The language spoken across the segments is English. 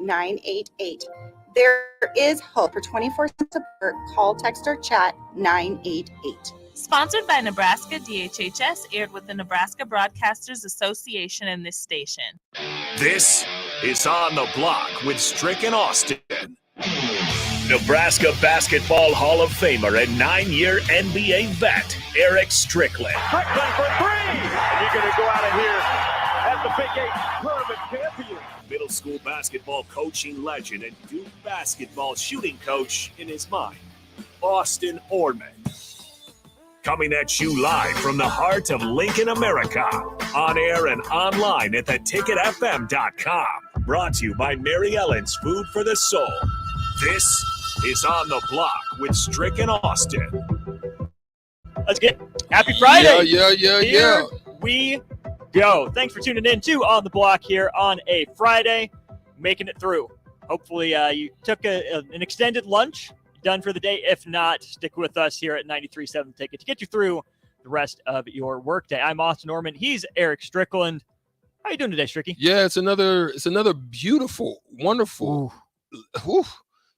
988. There is hope for 24/7 support. Call, text, or chat 988. Sponsored by Nebraska DHHS, aired with the Nebraska Broadcasters Association and this station. This is On the Block with Strick and Austin. Nebraska Basketball Hall of Famer and 9-year NBA vet, Eric Strickland. Strickland for three! And you're going to go out of here as the Big 8 tournament champion. Middle school basketball coaching legend and Duke basketball shooting coach in his mind, Austin Orman. Coming at you live from the heart of Lincoln, America. On air and online at theticketfm.com. Brought to you by Mary Ellen's Food for the Soul. This is On the Block with Strick and Austin. Let's get happy Friday. Yeah. Here we go. Thanks for tuning in to On the Block here on a Friday. Making it through. Hopefully you took an extended lunch. Done for the day. If not, stick with us here at 93.7 Ticket to get you through the rest of your workday. I'm Austin Norman. He's Eric Strickland. How you doing today, Stricky? Yeah, it's another beautiful, wonderful,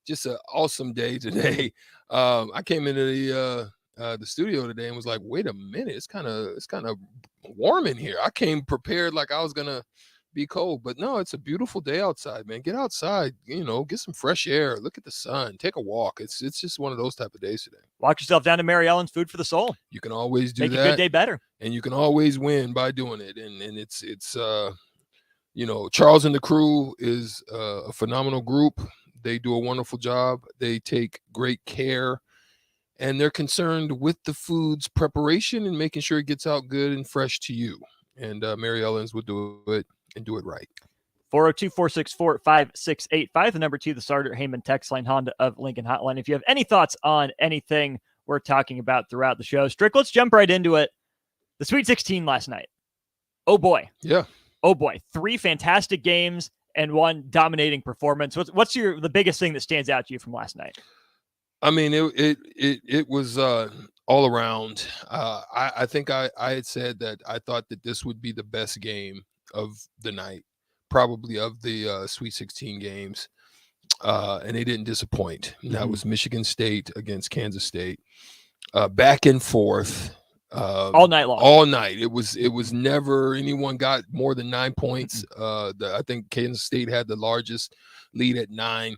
just an awesome day today. I came into the studio today and was like, wait a minute, it's kind of warm in here. I came prepared like I was gonna be cold, but no, it's a beautiful day outside, man. Get outside, get some fresh air, look at the sun, take a walk. It's just one of those type of days today. Walk yourself down to Mary Ellen's Food for the Soul. You can always do Make that. a good day better. And you can always win by doing it. And it's Charles and the crew is a phenomenal group. They do a wonderful job. They take great care, and they're concerned with the food's preparation and making sure it gets out good and fresh to you. And Mary Ellen's would do it and do it right. 402-464-5685, the number 2, the Sartor Heyman text line, Honda of Lincoln hotline. If you have any thoughts on anything we're talking about throughout the show, Strick, let's jump right into it. The Sweet 16 last night. Oh boy. Yeah. Oh boy. 3 fantastic games and 1 dominating performance. What's the biggest thing that stands out to you from last night? I mean, it was all around. I think I had said that I thought that this would be the best game of the night, probably of the Sweet 16 games, and they didn't disappoint. Mm-hmm. That was Michigan State against Kansas State, back and forth, all night long. All night. It was never anyone got more than 9 points. I think Kansas State had the largest lead at 9,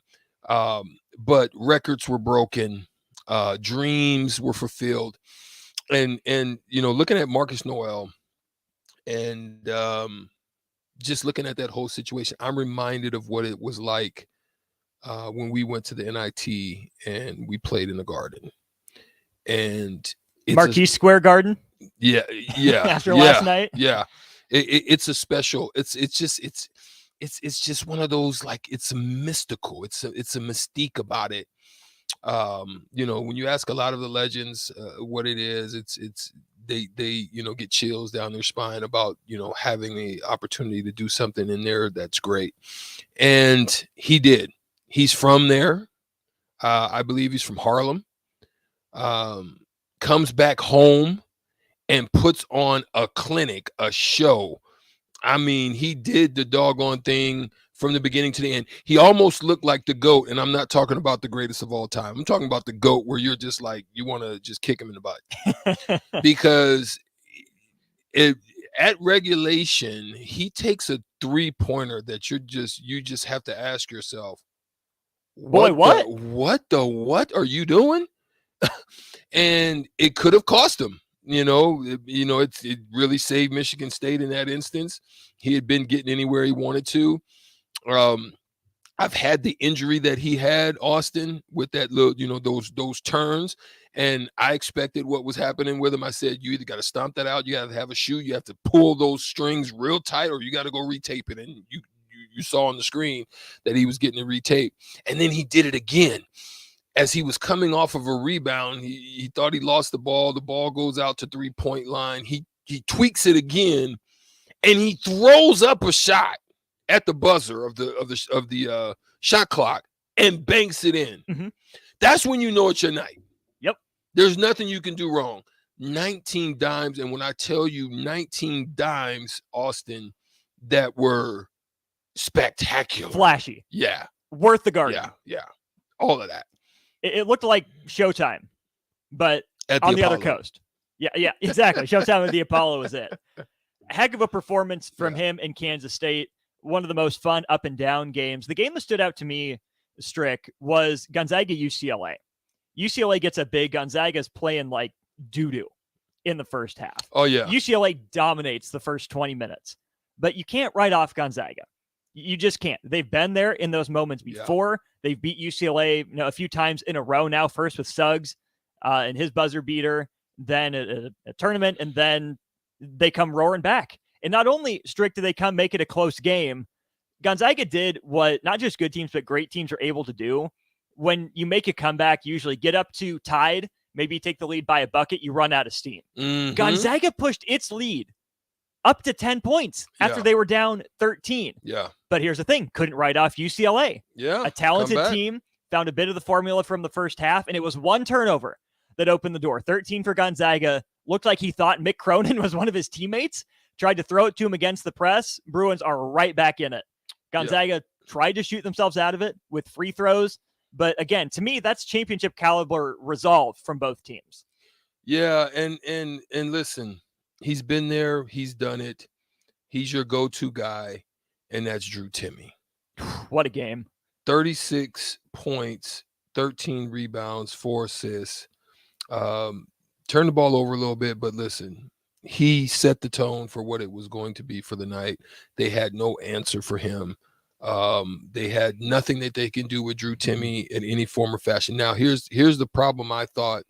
but records were broken, dreams were fulfilled, and looking at Marcus Noel and just looking at that whole situation, I'm reminded of what it was like when we went to the NIT and we played in the Garden. And Marquis Square Garden? Yeah. After last night? Yeah. It's a special, it's just one of those, like, it's mystical. It's a mystique about it. When you ask a lot of the legends what it is, they get chills down their spine about having the opportunity to do something in there that's great. And he did. He's from there. I believe he's from Harlem. Comes back home and puts on a clinic, a show. I mean, he did the doggone thing from the beginning to the end. He almost looked like the GOAT, and I'm not talking about the greatest of all time. I'm talking about the GOAT where you're just like, you want to just kick him in the butt. Because at regulation, he takes a 3-pointer that you just have to ask yourself, what are you doing? And it could have cost him. It really saved Michigan State in that instance. He had been getting anywhere he wanted to. I've had the injury that he had, Austin, with that little, those turns, and I expected what was happening with him. I said, you either got to stomp that out, you got to have a shoe, you have to pull those strings real tight, or you got to go retape it. And you saw on the screen that he was getting it retaped, and then he did it again. As he was coming off of a rebound, he thought he lost the ball. The ball goes out to 3-point line. He tweaks it again, and he throws up a shot at the buzzer of the shot clock and banks it in. Mm-hmm. That's when you know it's your night. Yep. There's nothing you can do wrong. 19 dimes, and when I tell you 19 dimes, Austin, that were spectacular, flashy, yeah, worth the garden. yeah, all of that It looked like Showtime, but at on the Apollo. other coast. Yeah, exactly. Showtime with the Apollo was it. Heck of a performance from him in Kansas State. One of the most fun up and down games. The game that stood out to me, Strick, was Gonzaga UCLA. UCLA gets a big. Gonzaga's playing like doo-doo in the first half. Oh, yeah. UCLA dominates the first 20 minutes, but you can't write off Gonzaga. You just can't. They've been there in those moments before. Yeah. They've beat UCLA a few times in a row now, first with Suggs and his buzzer beater, then a tournament, and then they come roaring back. And not only, Strick, do they come make it a close game, Gonzaga did what not just good teams, but great teams are able to do. When you make a comeback, you usually get up to tied, maybe take the lead by a bucket, you run out of steam. Mm-hmm. Gonzaga pushed its lead up to 10 points after they were down 13. Yeah. But here's the thing, couldn't write off UCLA. Yeah. A talented team, found a bit of the formula from the first half, and it was one turnover that opened the door. 13 for Gonzaga. Looked like he thought Mick Cronin was one of his teammates. Tried to throw it to him against the press. Bruins are right back in it. Gonzaga tried to shoot themselves out of it with free throws. But again, to me, that's championship caliber resolve from both teams. Yeah, and listen, he's been there. He's done it. He's your go-to guy, and that's Drew Timme. What a game. 36 points, 13 rebounds, 4 assists. Turned the ball over a little bit, but listen, he set the tone for what it was going to be for the night. They had no answer for him. They had nothing that they can do with Drew Timme in any form or fashion. Now, here's the problem. I thought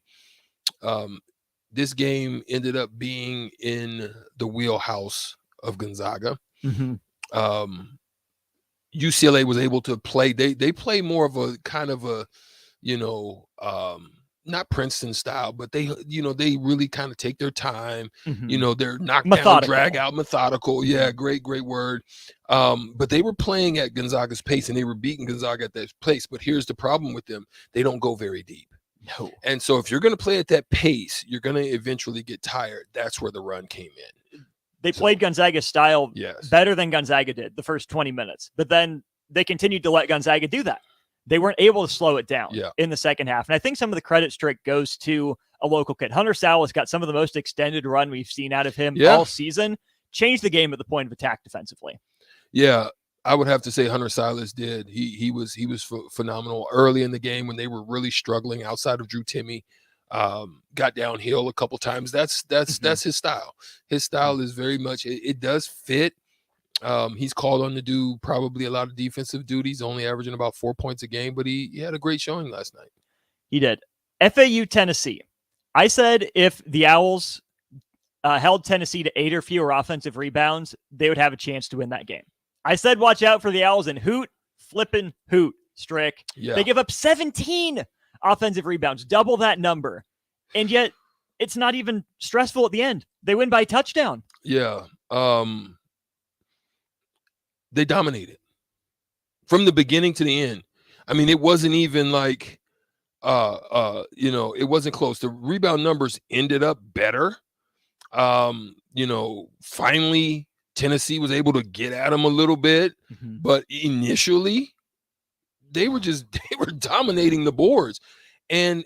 this game ended up being in the wheelhouse of Gonzaga. Mm-hmm. UCLA was able to play. They play more of a kind of a, not Princeton style, but they really kind of take their time. Mm-hmm. They're knockdown, drag out, methodical. Yeah, great word. But they were playing at Gonzaga's pace, and they were beating Gonzaga at that pace. But here's the problem with them. They don't go very deep. No. And so if you're going to play at that pace, you're going to eventually get tired. That's where the run came in. They played Gonzaga's style better than Gonzaga did the first 20 minutes. But then they continued to let Gonzaga do that. They weren't able to slow it down in the second half. And I think some of the credit, Strick, goes to a local kid. Hunter Salas got some of the most extended run we've seen out of him all season. Changed the game at the point of attack defensively. Yeah, I would have to say Hunter Salas did. He was phenomenal early in the game when they were really struggling outside of Drew Timme. Got downhill a couple times. That's his style. His style is very much, it does fit. He's called on to do probably a lot of defensive duties, only averaging about 4 points a game, but he had a great showing last night. He did. FAU, Tennessee. I said if the Owls held Tennessee to 8 or fewer offensive rebounds, they would have a chance to win that game. I said watch out for the Owls, and flippin' hoot, Strick. Yeah. They give up 17 offensive rebounds, double that number, and yet it's not even stressful at the end. They win by a touchdown. Yeah. They dominated from the beginning to the end. I mean, it wasn't even like, it wasn't close. The rebound numbers ended up better. Finally, Tennessee was able to get at them a little bit, but initially they were dominating the boards. And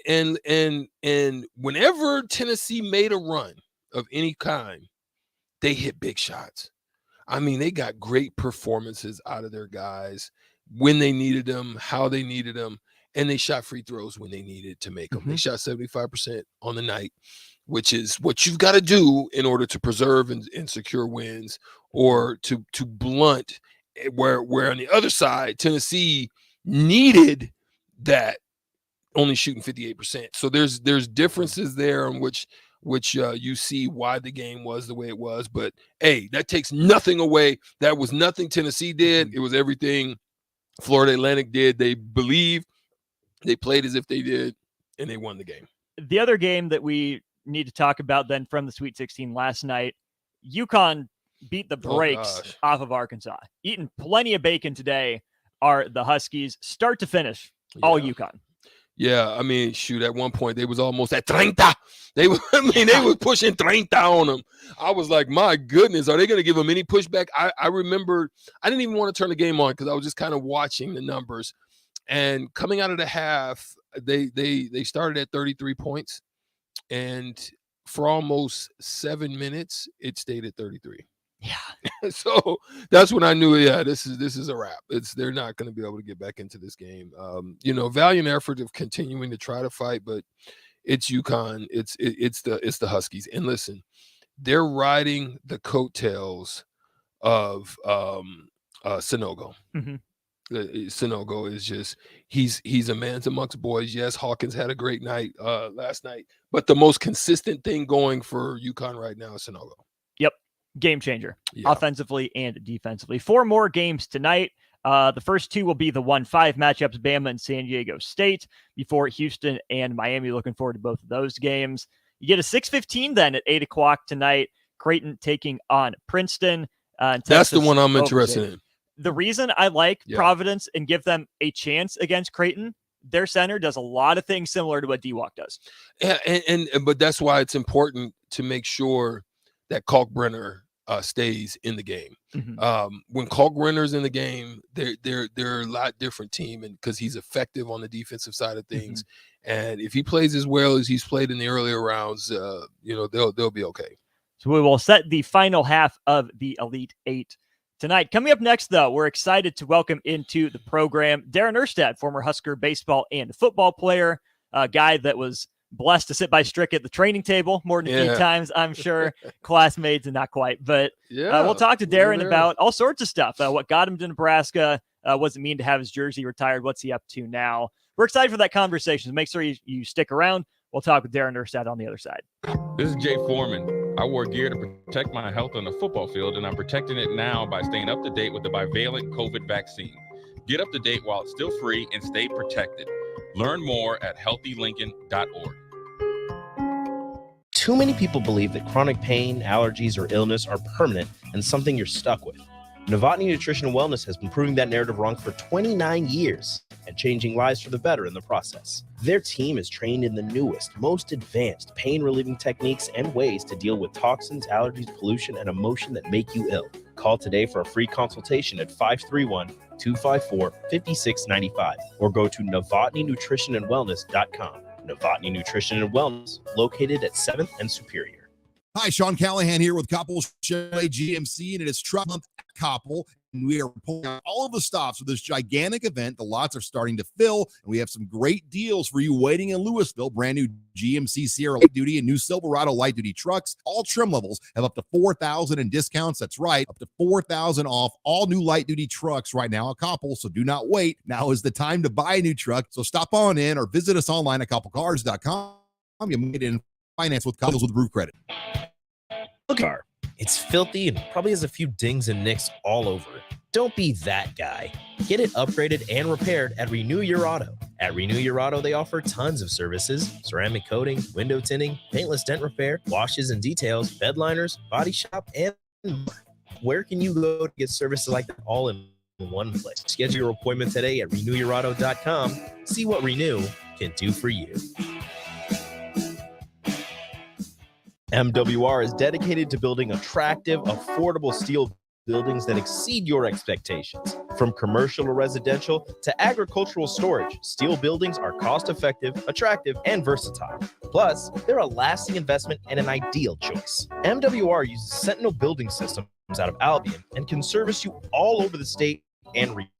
whenever Tennessee made a run of any kind, they hit big shots. I mean, they got great performances out of their guys when they needed them, how they needed them, and they shot free throws when they needed to make them. Mm-hmm. They shot 75% on the night, which is what you've got to do in order to preserve and secure wins, or to blunt where on the other side, Tennessee needed that, only shooting 58%. So there's differences there on which you see why the game was the way it was. But, hey, that takes nothing away. That was nothing Tennessee did. It was everything Florida Atlantic did. They believed, they played as if they did, and they won the game. The other game that we need to talk about then from the Sweet 16 last night, UConn beat the brakes off of Arkansas. Eating plenty of bacon today are the Huskies, start to finish, all UConn. Yeah, I mean, shoot, at one point they was almost at 30. They were, they were pushing 30 on them. I was like, my goodness, are they going to give them any pushback? I remember I didn't even want to turn the game on because I was just kind of watching the numbers. And coming out of the half, they started at 33 points, and for almost 7 minutes, it stayed at 33. Yeah. So that's when I knew, this is a wrap. They're not going to be able to get back into this game. Valiant effort of continuing to try to fight, but it's UConn. It's the Huskies. And listen, they're riding the coattails of Sonogo. Mm-hmm. Sonogo is just he's a man amongst boys. Yes, Hawkins had a great night last night, but the most consistent thing going for UConn right now is Sonogo. Yep. Game changer, Yeah. offensively and defensively. 4 more games tonight. The first 2 will be the 1-5 matchups, Bama and San Diego State, before Houston and Miami. Looking forward to both of those games. You get a 6:15 then at 8 o'clock tonight. Creighton taking on Princeton. That's the one I'm interested in. The reason I like Providence and give them a chance against Creighton, their center does a lot of things similar to what D-Walk does. Yeah, but that's why it's important to make sure that Kalkbrenner stays in the game. Mm-hmm. When Kalkbrenner's in the game, they're a lot different team, and because he's effective on the defensive side of things, and if he plays as well as he's played in the earlier rounds, they'll be okay. So we will set the final half of the Elite Eight tonight. Coming up next, though, we're excited to welcome into the program Darin Erstad, former Husker baseball and football player, a guy that was blessed to sit by Strick at the training table more than a few times, I'm sure. Classmates and not quite. But we'll talk to Darin about all sorts of stuff. What got him to Nebraska? What does it mean to have his jersey retired? What's he up to now? We're excited for that conversation. So make sure you stick around. We'll talk with Darin Erstad on the other side. This is Jay Foreman. I wore gear to protect my health on the football field, and I'm protecting it now by staying up to date with the bivalent COVID vaccine. Get up to date while it's still free and stay protected. Learn more at healthylincoln.org. Too many people believe that chronic pain, allergies, or illness are permanent and something you're stuck with. Novotny Nutrition and Wellness has been proving that narrative wrong for 29 years and changing lives for the better in the process. Their team is trained in the newest, most advanced pain-relieving techniques and ways to deal with toxins, allergies, pollution, and emotion that make you ill. Call today for a free consultation at 531-254-5695 or go to novotnynutritionandwellness.com. Novotny Nutrition and Wellness, located at 7th and Superior. Hi, Sean Callahan here with Koppel Chevrolet GMC, and it is Truck Month at Koppel. And we are pulling out all of the stops for this gigantic event. The lots are starting to fill, and we have some great deals for you waiting in Louisville. Brand new GMC Sierra light duty and new Silverado light duty trucks. All trim levels have up to $4,000 in discounts. That's right, up to $4,000 off all new light duty trucks right now at Koppel. So do not wait. Now is the time to buy a new truck. So stop on in or visit us online at koppelcars.com. You made it in finance with Koppel's with Roof Credit. Car. It's filthy and probably has a few dings and nicks all over it. Don't be that guy. Get it upgraded and repaired at Renew Your Auto. At Renew Your Auto, they offer tons of services: ceramic coating, window tinting, paintless dent repair, washes and details, bed liners, body shop, and more. Where can you go to get services like that all in one place? Schedule your appointment today at renewyourauto.com. See what Renew can do for you. MWR is dedicated to building attractive, affordable steel buildings that exceed your expectations. From commercial or residential to agricultural storage, steel buildings are cost-effective, attractive, and versatile. Plus, they're a lasting investment and an ideal choice. MWR uses Sentinel building systems out of Albion and can service you all over the state and region.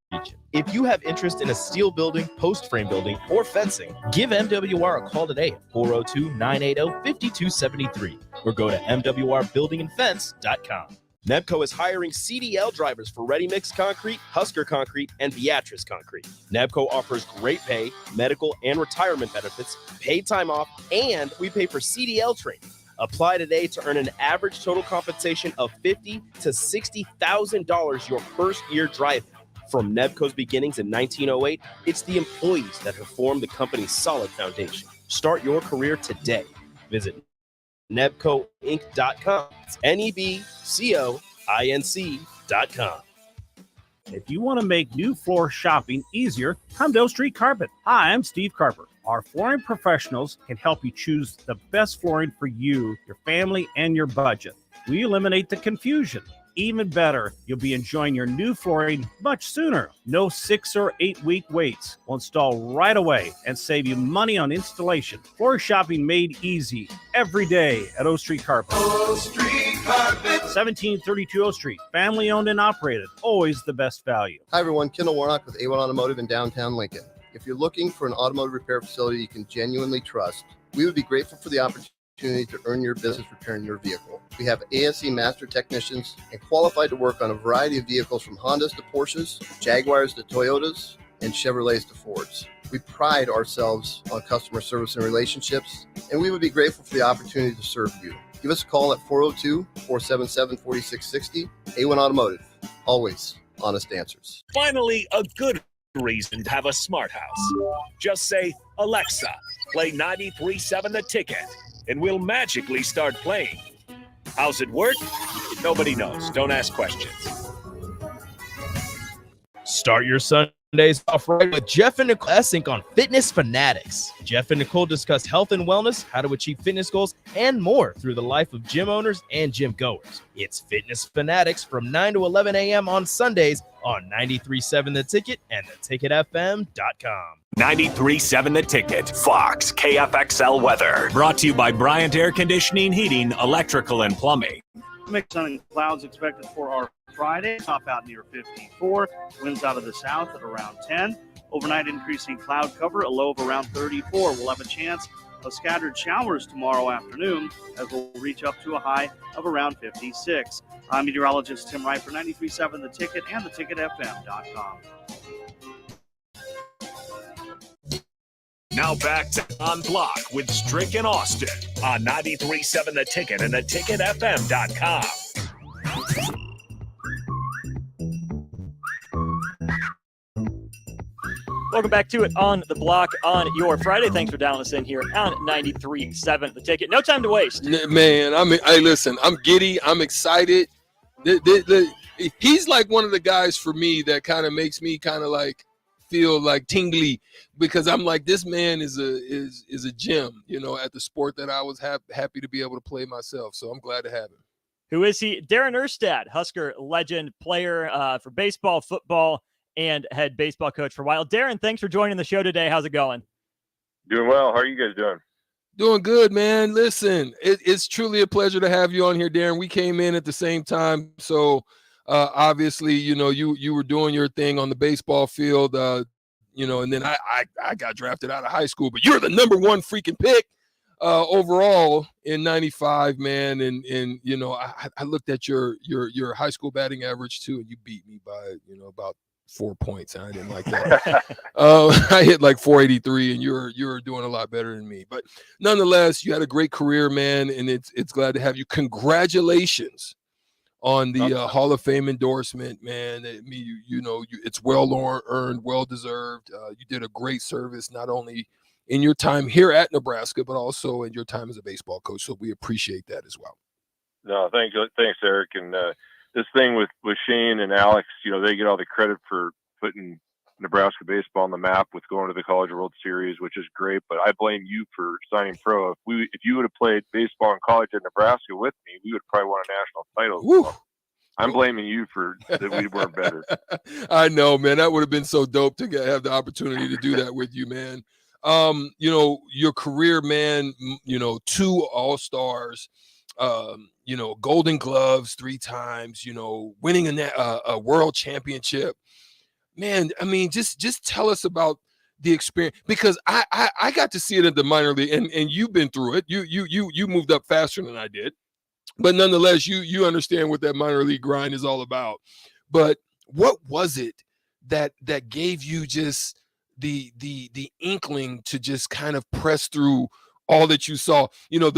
If you have interest in a steel building, post frame building, or fencing, give MWR a call today at 402-980-5273 or go to mwrbuildingandfence.com. Nebco is hiring CDL drivers for Ready Mix Concrete, Husker Concrete, and Beatrice Concrete. Nebco offers great pay, medical, and retirement benefits, paid time off, and we pay for CDL training. Apply today to earn an average total compensation of $50,000 to $60,000 your first year driving. From Nebco's beginnings in 1908, it's the employees that have formed the company's solid foundation. Start your career today. Visit nebcoinc.com. It's NEBCOINC.com. If you want to make new floor shopping easier, come to Oak Street Carpet. Hi, I'm Steve Carper. Our flooring professionals can help you choose the best flooring for you, your family, and your budget. We eliminate the confusion. Even better, you'll be enjoying your new flooring much sooner. No 6 or 8 week waits. We'll install right away and save you money on installation. Floor shopping made easy every day at O Street Carpet. O Street Carpet. 1732 O Street. Family owned and operated. Always the best value. Hi everyone, Kendall Warnock with A1 Automotive in downtown Lincoln. If you're looking for an automotive repair facility you can genuinely trust, we would be grateful for the opportunity to earn your business repairing your vehicle. We have ASE master technicians and qualified to work on a variety of vehicles from Hondas to Porsches, Jaguars to Toyotas, and Chevrolets to Fords. We pride ourselves on customer service and relationships, and we would be grateful for the opportunity to serve you. Give us a call at 402-477-4660. A1 Automotive, always honest answers. Finally, a good reason to have a smart house. Just say, Alexa, play 93.7 The Ticket, and we'll magically start playing. How's it work? Nobody knows. Don't ask questions. Start your Sundays off right with Jeff and Nicole Essink on Fitness Fanatics. Jeff and Nicole discuss health and wellness, how to achieve fitness goals, and more through the life of gym owners and gym goers. It's Fitness Fanatics from 9 to 11 a.m. on Sundays on 93.7 The Ticket and theticketfm.com. 93.7 The Ticket, Fox, KFXL weather. Brought to you by Bryant Air Conditioning, Heating, Electrical, and Plumbing. Mix sun and clouds expected for our Friday. Top out near 54. Winds out of the south at around 10. Overnight increasing cloud cover, a low of around 34. We'll have a chance of scattered showers tomorrow afternoon as we'll reach up to a high of around 56. I'm meteorologist Tim Wright for 93.7 The Ticket and theticketfm.com. Now back to On Block with Strick and Austin on 93.7 The Ticket and theticketfm.com. Welcome back to it on the block on your Friday. Thanks for dialing us in here on 93.7 The Ticket. No time to waste. Man, hey, listen, I'm giddy. I'm excited. He's like one of the guys for me that kind of makes me kind of like feel like tingly, because I'm like, this man is a gem, at the sport that I was happy to be able to play myself. So I'm glad to have him. Who is he? Darin Erstad, Husker legend, player for baseball, football, and head baseball coach for a while. Darin, thanks for joining the show today. How's it going? Doing well. How are you guys doing? Doing good, man. Listen, it's truly a pleasure to have you on here, Darin. We came in at the same time, so obviously, you were doing your thing on the baseball field, and then I got drafted out of high school, but you're the number one freaking pick overall in 95, man. And I looked at your high school batting average too, and you beat me by, about 4 points. And I didn't like that. I hit like 483, and you're doing a lot better than me. But nonetheless, you had a great career, man, and it's glad to have you. Congratulations on the Hall of Fame endorsement, man. I mean, it's well earned, well deserved. You did a great service, not only in your time here at Nebraska, but also in your time as a baseball coach. So we appreciate that as well. No, thanks, Eric. And this thing with Shane and Alex, they get all the credit for putting Nebraska baseball on the map with going to the College World Series, which is great. But I blame you for signing pro. If you would have played baseball in college at Nebraska with me, we would probably won a national title. So I'm blaming you for that we weren't better. I know, man. That would have been so dope to have the opportunity to do that with you, man. Your career, man. 2 All-Stars. Golden Gloves 3 times. Winning a world championship. Man, I mean, just tell us about the experience, because I got to see it at the minor league, and you've been through it. You moved up faster than I did, but nonetheless, you understand what that minor league grind is all about. But what was it that gave you just the inkling to just kind of press through all that you saw? We're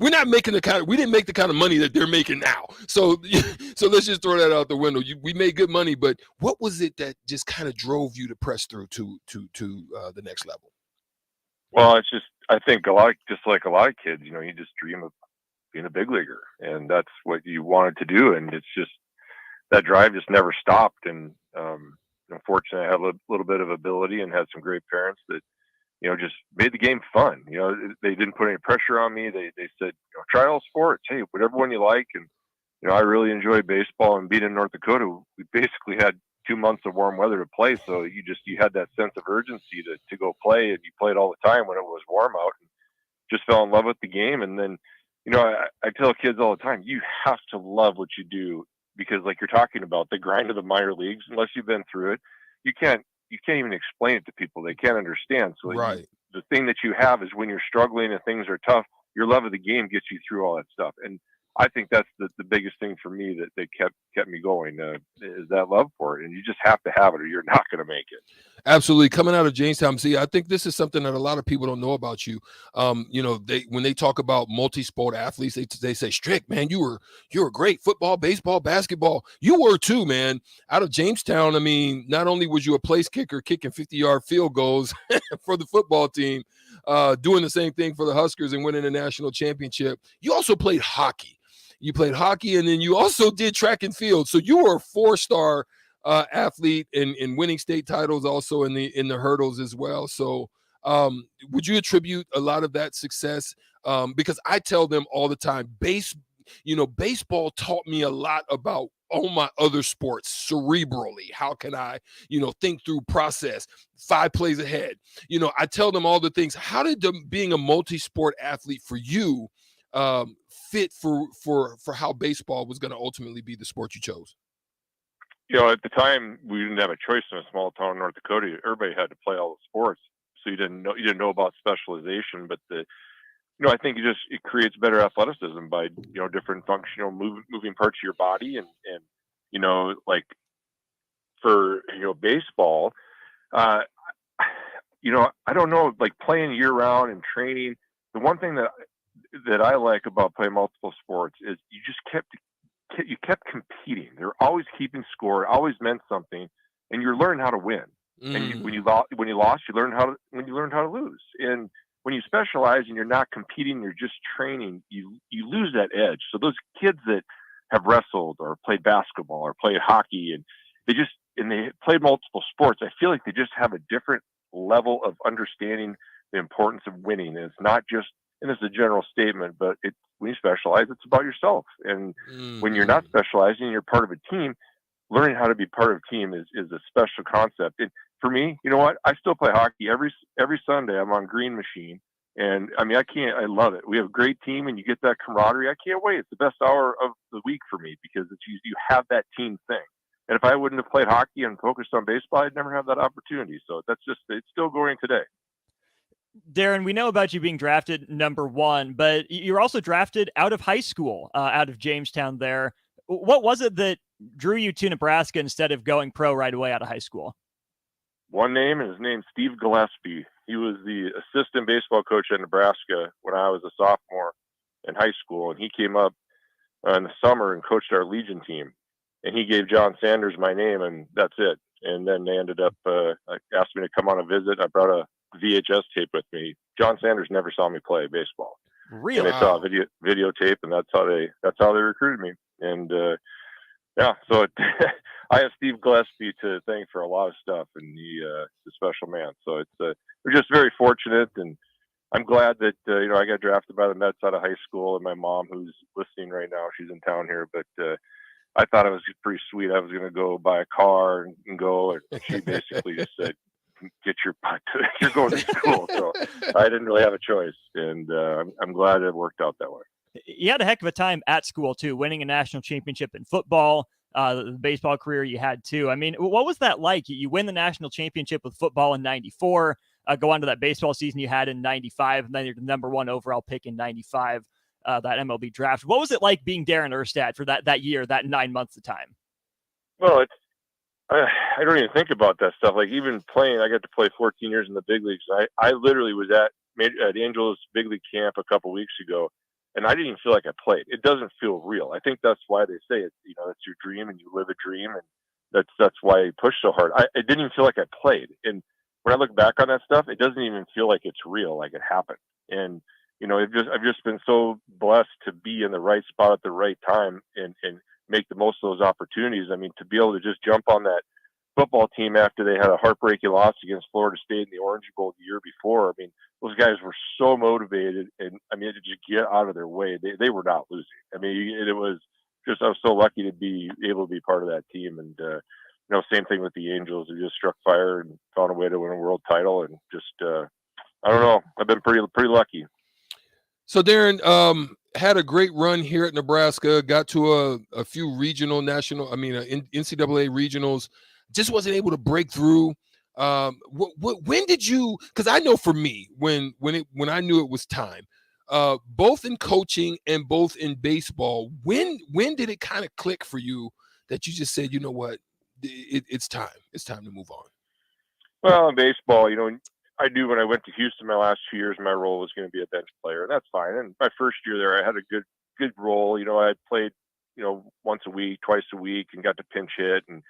not making we didn't make the kind of money that they're making now. So let's just throw that out the window. We made good money, but what was it that just kind of drove you to press through to the next level? Well, it's just, I think just like a lot of kids, you just dream of being a big leaguer, and that's what you wanted to do. And it's just, that drive just never stopped. And unfortunately, I had a little bit of ability and had some great parents that just made the game fun. They didn't put any pressure on me. They said, try all sports. Hey, whatever one you like. And, I really enjoyed baseball, and being in North Dakota, we basically had 2 months of warm weather to play. So you had that sense of urgency to go play, and you played all the time when it was warm out, and just fell in love with the game. And then, I tell kids all the time, you have to love what you do, because like you're talking about the grind of the minor leagues, unless you've been through it, you can't even explain it to people. They can't understand. So right. The thing that you have is when you're struggling and things are tough, your love of the game gets you through all that stuff. And I think that's the biggest thing for me that kept me going, is that love for it. And you just have to have it, or you're not going to make it. Absolutely. Coming out of Jamestown, see, I think this is something that a lot of people don't know about you. When they talk about multi-sport athletes, they say, Strick, man, you were great. Football, baseball, basketball. You were too, man. Out of Jamestown, I mean, not only was you a place kicker kicking 50-yard field goals for the football team, doing the same thing for the Huskers and winning a national championship, you also played hockey. You played hockey, and then you also did track and field. So you were a 4-star athlete and winning state titles also in the hurdles as well. So would you attribute a lot of that success? Because I tell them all the time, baseball taught me a lot about all my other sports cerebrally. How can I, think through process, 5 plays ahead? I tell them all the things. How did being a multi-sport athlete for you fit for how baseball was going to ultimately be the sport you chose? At the time, we didn't have a choice in a small town in North Dakota. Everybody had to play all the sports, so you didn't know about specialization. But I think it creates better athleticism by different functional moving parts of your body, and like for baseball, I don't know, like playing year round and training. The one thing that I like about playing multiple sports is you just kept competing. They're always keeping score. It always meant something, and you're learning how to win. And when you lost, you learn how to lose. And when you specialize and you're not competing, you're just training, you lose that edge. So those kids that have wrestled or played basketball or played hockey, and they played multiple sports, I feel like they just have a different level of understanding the importance of winning. And it's not just, and it's a general statement, but when you specialize, it's about yourself. And when you're not specializing, you're part of a team. Learning how to be part of a team is a special concept. And for me, you know what? I still play hockey every Sunday. I'm on Green Machine, and I mean, I love it. We have a great team, and you get that camaraderie. I can't wait. It's the best hour of the week for me, because you have that team thing. And if I wouldn't have played hockey and focused on baseball, I'd never have that opportunity. So it's still going today. Darin, we know about you being drafted number 1, but you're also drafted out of high school, out of Jamestown there. What was it that drew you to Nebraska instead of going pro right away out of high school? One name, and his name's Steve Gillespie. He was the assistant baseball coach at Nebraska when I was a sophomore in high school, and he came up in the summer and coached our Legion team. And he gave John Sanders my name, and that's it. And then they ended up asked me to come on a visit. I brought a VHS tape with me. John Sanders never saw me play baseball. Really? And they saw a videotape, and that's how they recruited me. And so I have Steve Gillespie to thank for a lot of stuff, and he's a special man. So we're just very fortunate, and I'm glad that I got drafted by the Mets out of high school, and my mom, who's listening right now, she's in town here, but I thought it was pretty sweet. I was going to go buy a car and go, and she basically just said, "Get your butt you're going to school." So I didn't really have a choice, and I'm glad it worked out that way. You had a heck of a time at school too, winning a national championship in football, the baseball career you had too. I mean, what was that like? You win the national championship with football in '94, go on to that baseball season you had in '95, and then you're the number 1 overall pick in '95, that MLB draft. What was it like being Darin Erstad for that year, that 9 months of time? Well, I don't even think about that stuff. Like, even playing, I got to play 14 years in the big leagues. I literally was at Angelo's big league camp a couple weeks ago, and I didn't even feel like I played. It doesn't feel real. I think that's why they say it. It's your dream, and you live a dream, and that's why you push so hard. It didn't even feel like I played. And when I look back on that stuff, it doesn't even feel like it's real, like it happened. And I've just been so blessed to be in the right spot at the right time and make the most of those opportunities. I mean, to be able to just jump on that football team after they had a heartbreaking loss against Florida State in the Orange Bowl the year before. I mean, those guys were so motivated, and I mean, to just get out of their way. They were not losing. I mean, it was just, I was so lucky to be able to be part of that team. And, same thing with the Angels, who just struck fire and found a way to win a world title. And just, I don't know, I've been pretty lucky. So Darin, had a great run here at Nebraska, got to a few regional, national, NCAA regionals, just wasn't able to break through. When did you, because I know for me, when I knew it was time, both in coaching and both in baseball, when did it kind of click for you that you just said, you know what, it's time to move on? Well, in baseball, I knew when I went to Houston my last 2 years, my role was going to be a bench player, and that's fine. And my first year there, I had a good role. I had played, once a week, twice a week, and got to pinch hit. And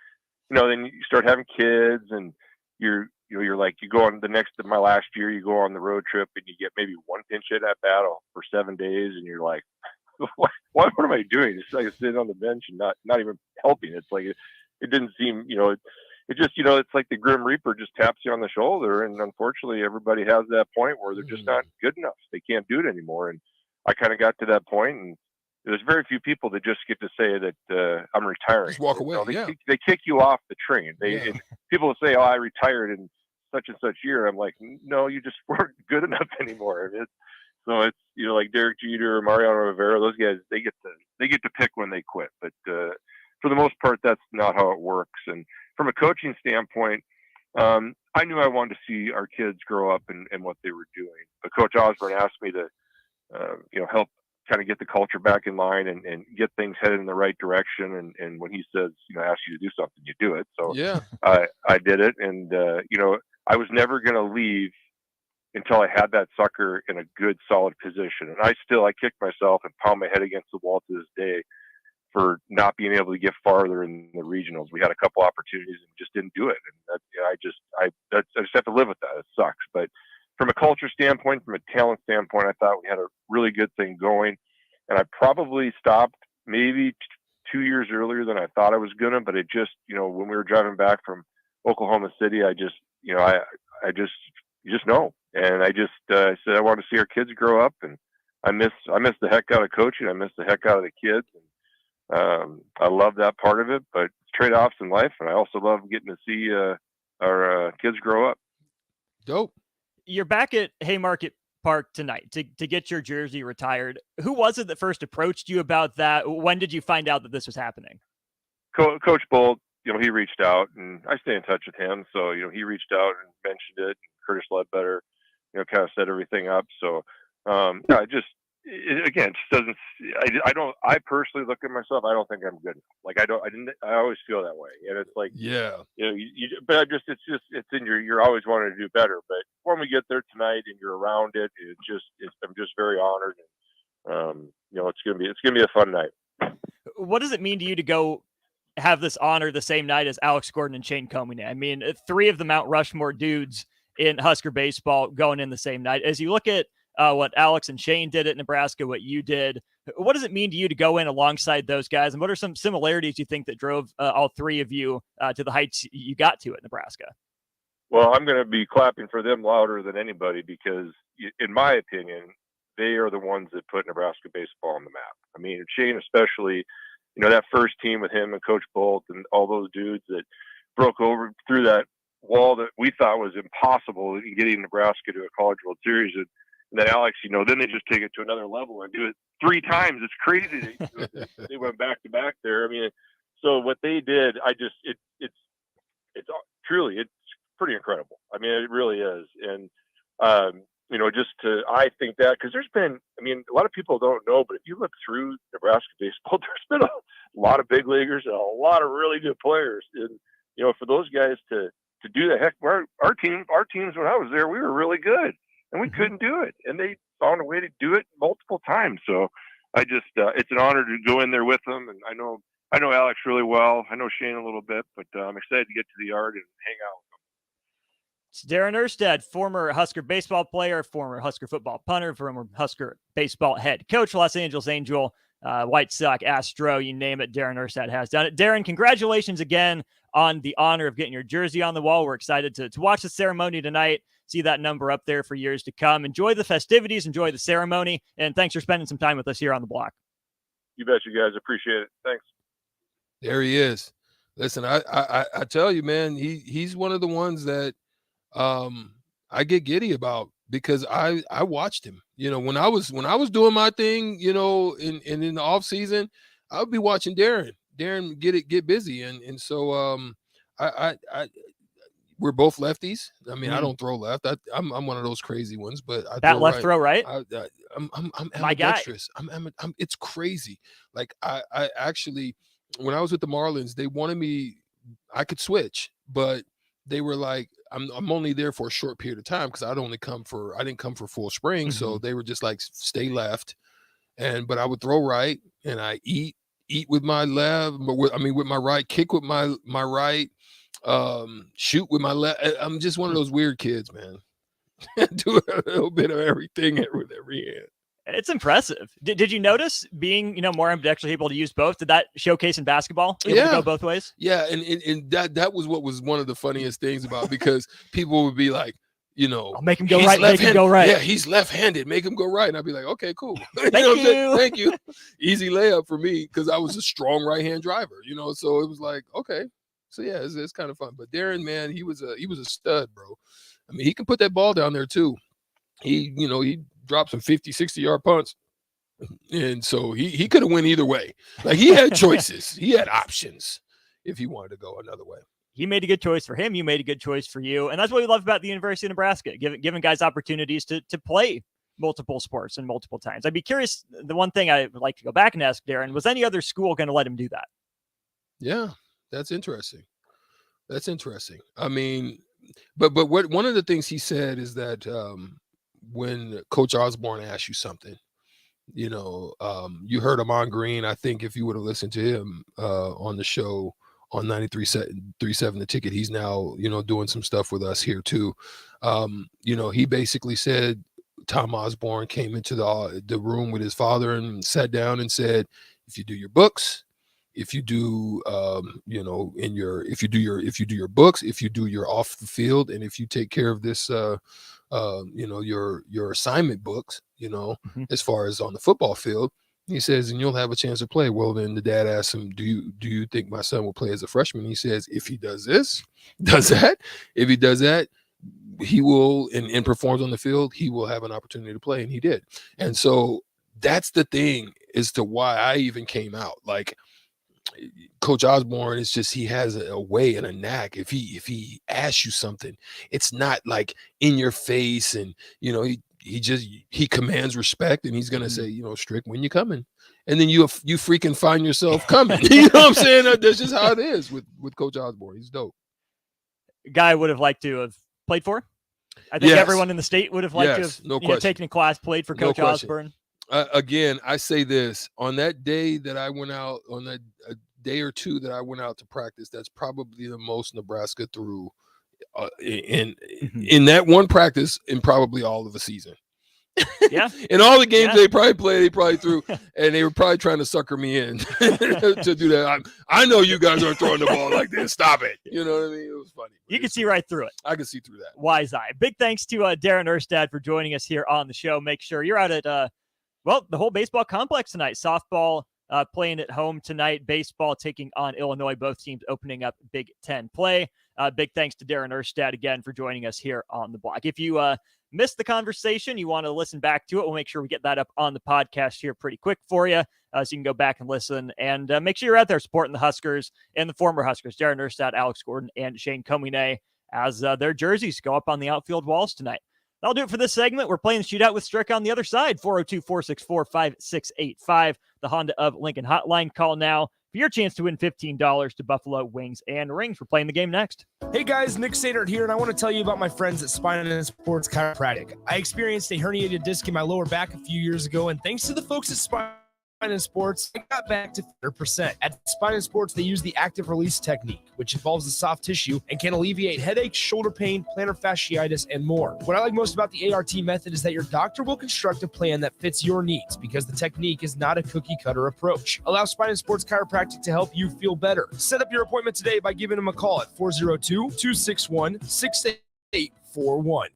then you start having kids, and you're like, you go on my last year, you go on the road trip, and you get maybe one pinch hit at battle for 7 days, and you're like, what am I doing? It's like sitting on the bench and not even helping. It's like it didn't seem, it just, it's like the Grim Reaper just taps you on the shoulder. And unfortunately, everybody has that point where they're just not good enough. They can't do it anymore. And I kind of got to that point, and there's very few people that just get to say that I'm retiring. Just walk away. They kick you off the train. People say, "Oh, I retired in such and such year." I'm like, no, you just weren't good enough anymore. So it's like Derek Jeter or Mariano Rivera. Those guys, they get to pick when they quit. But for the most part, that's not how it works. And from a coaching standpoint, I knew I wanted to see our kids grow up and what they were doing. But Coach Osborne asked me to, help kind of get the culture back in line and get things headed in the right direction. And when he says, ask you to do something, you do it. So yeah, I did it. And, I was never going to leave until I had that sucker in a good, solid position. And I kick myself and pound my head against the wall to this day for not being able to get farther in the regionals. We had a couple opportunities and just didn't do it. And I just have to live with that. It sucks. But from a culture standpoint, from a talent standpoint, I thought we had a really good thing going. And I probably stopped maybe 2 years earlier than I thought I was going to, but it just, when we were driving back from Oklahoma City, I just, you just know. And I just said, I want to see our kids grow up, and I miss the heck out of coaching. I miss the heck out of the kids. And, I love that part of it, but it's trade-offs in life. And I also love getting to see, our kids grow up. Dope. You're back at Haymarket Park tonight to get your jersey retired. Who was it that first approached you about that? When did you find out that this was happening? Coach Bolt, he reached out, and I stay in touch with him. So, he reached out and mentioned it. Curtis Ledbetter, kind of set everything up. So, it just doesn't, I personally look at myself, I don't think I'm good enough. I always feel that way. And it's like, but it's in you're always wanting to do better. But when we get there tonight and you're around it, I'm just very honored. And, it's going to be a fun night. What does it mean to you to go have this honor the same night as Alex Gordon and Shane Comey? I mean, 3 of the Mount Rushmore dudes in Husker baseball going in the same night. As you look at what Alex and Shane did at Nebraska, what you did, what does it mean to you to go in alongside those guys? And what are some similarities you think that drove all 3 of you to the heights you got to at Nebraska? Well, I'm going to be clapping for them louder than anybody because, in my opinion, they are the ones that put Nebraska baseball on the map. I mean, Shane especially, that first team with him and Coach Bolt and all those dudes that broke over through that wall that we thought was impossible in getting Nebraska to a College World Series. And then Alex, then they just take it to another level and do it 3 times. It's crazy. They went back to back there. I mean, so what they did, it's truly, it's pretty incredible. I mean, it really is. And, I think that, because there's been, a lot of people don't know, but if you look through Nebraska baseball, there's been a lot of big leaguers and a lot of really good players. And, for those guys to do that, heck, our teams, when I was there, we were really good and we couldn't do it. And they found a way to do it multiple times. So I just, it's an honor to go in there with them. And I know Alex really well. I know Shane a little bit, but I'm excited to get to the yard and hang out with them. It's Darin Erstad, former Husker baseball player, former Husker football punter, former Husker baseball head coach, Los Angeles Angel, White Sox, Astro, you name it, Darin Erstad has done it. Darin, congratulations again on the honor of getting your jersey on the wall. We're excited to watch the ceremony tonight, see that number up there for years to come. Enjoy the festivities, enjoy the ceremony, and thanks for spending some time with us here on the block. You bet, you guys. Appreciate it. Thanks. There he is. Listen, I tell you, man, he's one of the ones that I get giddy about, because I watched him. You know, when I was doing my thing, you know, in the off season, I would be watching Darin get busy, and so I we're both lefties. I mean, I don't throw left. I'm one of those crazy ones, but I that left throw right. I'm my guy. It's crazy. Like I actually, when I was with the Marlins, they wanted me. I could switch, but they were like, I'm only there for a short period of time, because I didn't come for full spring. So they were just like, stay left, but I would throw right, and I eat with my left, but with my right, kick with my right, shoot with my left. I'm just one of those weird kids, man. Do a little bit of everything with every hand. It's impressive. Did you notice being, more ambidextrous, able to use both? Did that showcase in basketball? Able to go both ways? Yeah, and that was what was one of the funniest things about, because people would be like, I'll make him go right. Make him go right. Yeah, he's left-handed. Make him go right. And I'd be like, okay, cool. Thank you. Easy layup for me, because I was a strong right-hand driver. So it was like, okay. So yeah, it's kind of fun. But Darin, man, he was a stud, bro. I mean, he can put that ball down there too. He dropped some 50, 60-yard punts. And so he could have went either way. Like, he had choices. He had options if he wanted to go another way. He made a good choice for him. You made a good choice for you. And that's what we love about the University of Nebraska, giving guys opportunities to play multiple sports and multiple times. I'd be curious, the one thing I would like to go back and ask Darin, was any other school going to let him do that? Yeah, that's interesting. I mean, but what one of the things he said is that when Coach Osborne asks you something, you heard Amon Green. I think if you would have listened to him on the show on 93.7 The Ticket, he's now, doing some stuff with us here too. He basically said Tom Osborne came into the room with his father and sat down and said, if you do your books, if you do if you do your books, if you do your off the field, and if you take care of this your assignment books, as far as on the football field, he says, and you'll have a chance to play. Well, then the dad asks him, do you think my son will play as a freshman? He says, if he does this, does that, if he does that, he will, and performs on the field, he will have an opportunity to play. And he did. And so that's the thing as to why I even came out. Like, Coach Osborne is just, he has a way and a knack. If he asks you something, it's not like in your face, and he commands respect, and he's gonna say, Strick, when you coming, and then you freaking find yourself coming. You know what I'm saying? That's just how it is with Coach Osborne. He's dope. Guy I would have liked to have played for. I think everyone in the state would have liked to have taken a class, played for Coach Osborne. Again, I say this, on that day that I went out, on that day or two that I went out to practice, that's probably the most Nebraska threw in that one practice in probably all of the season. Yeah. In all the games they probably played, they probably threw, and they were probably trying to sucker me in to do that. I know you guys aren't throwing the ball like this. Stop it. You know what I mean? It was funny. You can see right through it. I can see through that. Wise eye. Big thanks to Darin Erstad for joining us here on the show. Make sure you're out at the whole baseball complex tonight. Softball playing at home tonight. Baseball taking on Illinois. Both teams opening up Big Ten play. Big thanks to Darin Erstad again for joining us here on the block. If you missed the conversation, you want to listen back to it, we'll make sure we get that up on the podcast here pretty quick for you, so you can go back and listen, and make sure you're out there supporting the Huskers and the former Huskers, Darin Erstad, Alex Gordon, and Shane Comine, as their jerseys go up on the outfield walls tonight. That'll do it for this segment. We're playing the shootout with Strick on the other side. 402-464-5685. The Honda of Lincoln hotline. Call now for your chance to win $15 to Buffalo Wings and Rings. We're playing the game next. Hey guys, Nick Sadert here, and I want to tell you about my friends at Spine and Sports Chiropractic. I experienced a herniated disc in my lower back a few years ago, and thanks to the folks at Spine Spine & Sports, I got back to 100%. At Spine & Sports, they use the active release technique, which involves the soft tissue and can alleviate headaches, shoulder pain, plantar fasciitis, and more. What I like most about the ART method is that your doctor will construct a plan that fits your needs because the technique is not a cookie-cutter approach. Allow Spine & Sports Chiropractic to help you feel better. Set up your appointment today by giving them a call at 402-261-6841.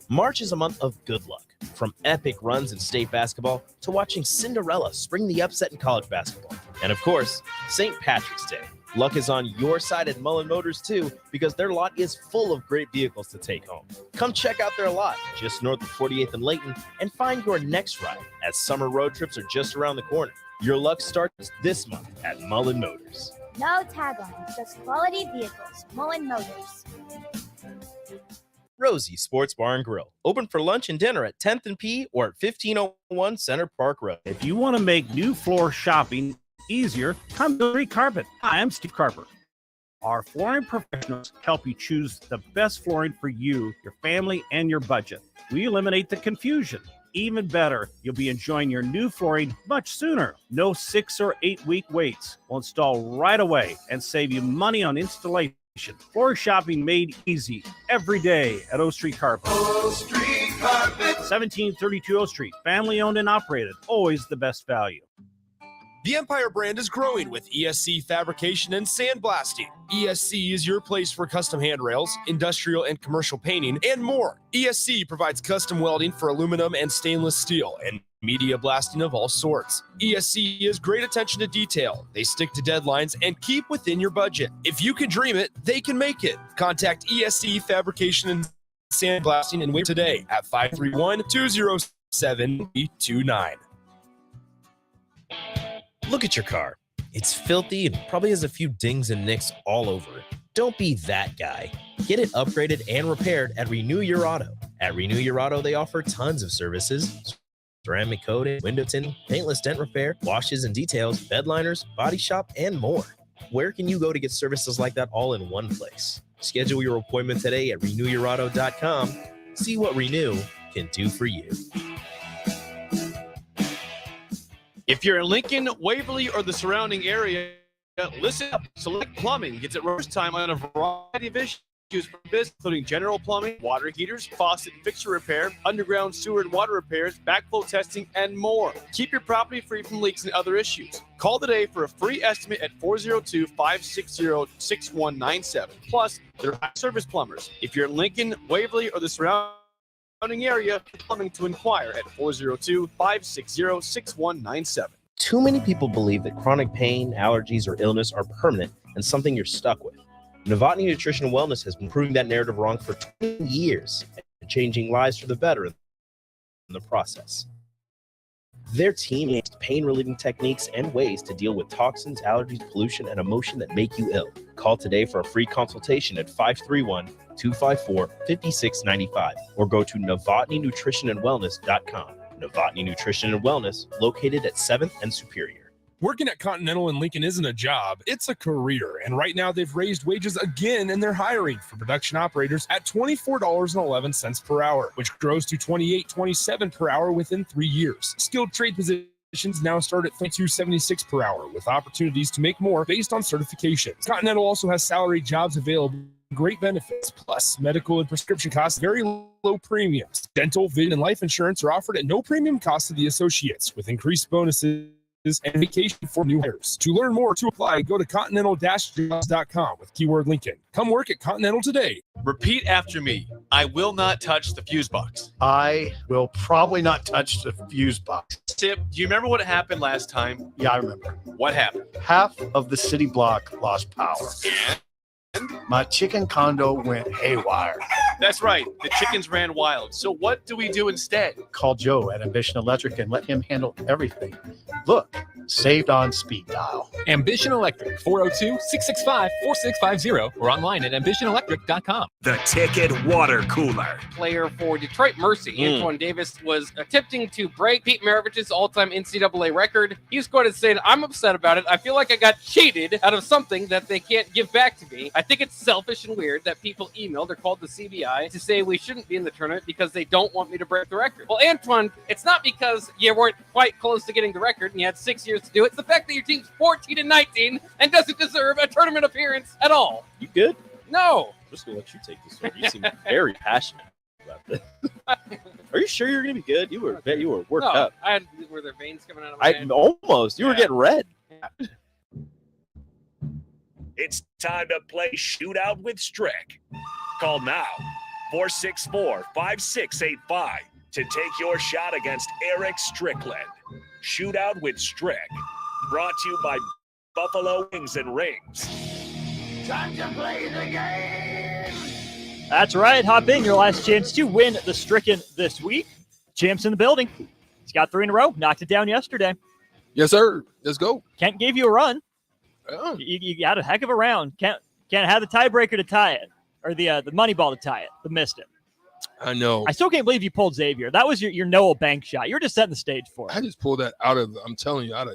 March is a month of good luck. From epic runs in state basketball to watching Cinderella spring the upset in college basketball. And of course, St. Patrick's Day. Luck is on your side at Mullen Motors too, because their lot is full of great vehicles to take home. Come check out their lot just north of 48th and Layton and find your next ride, as summer road trips are just around the corner. Your luck starts this month at Mullen Motors. No taglines, just quality vehicles. Mullen Motors. Rosie Sports Bar and Grill. Open for lunch and dinner at 10th and P or at 1501 Center Park Road. If you want to make new floor shopping easier, come to Street Carpet. Hi, I'm Steve Carper. Our flooring professionals help you choose the best flooring for you, your family, and your budget. We eliminate the confusion. Even better, you'll be enjoying your new flooring much sooner. No 6 or 8 week waits. We'll install right away and save you money on installation. Floor shopping made easy every day at O Street Carpet. O Street Carpet. 1732 O Street. Family owned and operated. Always the best value. The Empire brand is growing with ESC fabrication and sandblasting. ESC is your place for custom handrails, industrial and commercial painting, and more. ESC provides custom welding for aluminum and stainless steel and media blasting of all sorts. ESC is great attention to detail. They stick to deadlines and keep within your budget. If you can dream it, they can make it. Contact ESC Fabrication and Sandblasting and wait today at 531-207-829. Look at your car. It's filthy and probably has a few dings and nicks all over it. Don't be that guy. Get it upgraded and repaired at Renew Your Auto. At Renew Your Auto, they offer tons of services: ceramic coating, window tinting, paintless dent repair, washes and details, bed liners, body shop, and more. Where can you go to get services like that all in one place? Schedule your appointment today at renewyourauto.com. See what Renew can do for you. If you're in Lincoln, Waverly, or the surrounding area, listen up. Select Plumbing gets it first time on a variety of issues for business, including general plumbing, water heaters, faucet and fixture repair, underground sewer and water repairs, backflow testing, and more. Keep your property free from leaks and other issues. Call today for a free estimate at 402-560-6197. Plus, they're high-service plumbers. If you're in Lincoln, Waverly, or the surrounding area, plumbing to inquire at 402-560-6197. Too many people believe that chronic pain, allergies, or illness are permanent and something you're stuck with. Novotny Nutrition and Wellness has been proving that narrative wrong for 20 years and changing lives for the better in the process. Their team uses pain-relieving techniques and ways to deal with toxins, allergies, pollution, and emotion that make you ill. Call today for a free consultation at 531-254-5695 or go to novotnynutritionandwellness.com. Novotny Nutrition and Wellness, located at 7th and Superior. Working at Continental in Lincoln isn't a job, it's a career. And right now they've raised wages again and they're hiring for production operators at $24.11 per hour, which grows to $28.27 per hour within 3 years. Skilled trade positions now start at $32.76 per hour with opportunities to make more based on certifications. Continental also has salary jobs available, great benefits, plus medical and prescription costs, very low premiums. Dental, vision, and life insurance are offered at no premium cost to the associates with increased bonuses and vacation for new hires. To learn more, to apply, go to continental-jobs.com with keyword Lincoln. Come work at Continental today. Repeat after me. I will not touch the fuse box. I will probably not touch the fuse box. Tip, do you remember what happened last time? Yeah, I remember. What happened? Half of the city block lost power. And my chicken condo went haywire. That's right. The chickens ran wild. So what do we do instead? Call Joe at Ambition Electric and let him handle everything. Look, saved on speed dial. Ambition Electric, 402-665-4650 or online at ambitionelectric.com. The Ticket Water Cooler. Player for Detroit Mercy, Antoine Davis, was attempting to break Pete Maravich's all-time NCAA record. He scored and said, "I'm upset about it. I feel like I got cheated out of something that they can't give back to me. I think it's selfish and weird that people emailed or called the CBI guy to say we shouldn't be in the tournament because they don't want me to break the record. Well, Antoine, it's not because you weren't quite close to getting the record and you had 6 years to do it. It's the fact that your team's 14-19 and doesn't deserve a tournament appearance at all. You good? No. I'm just going to let you take this one. You seem very passionate about this. Are you sure you're going to be good? You were worked up. Were there veins coming out of my head? Almost. You were getting red. It's time to play Shootout with Strick. Call now, 464-5685, to take your shot against Eric Strickland. Shootout with Strick, brought to you by Buffalo Wings and Rings. Time to play the game. That's right. Hop in. Your last chance to win the Stricken this week. Champs in the building. He's got 3 in a row. Knocked it down yesterday. Yes, sir. Let's go. Kent gave you a run. Oh. You got a heck of a round. Can't have the tiebreaker to tie it, or the money ball to tie it, but missed it. I know. I still can't believe you pulled Xavier. That was your Noah Bank shot. You were just setting the stage for it. I just pulled that out of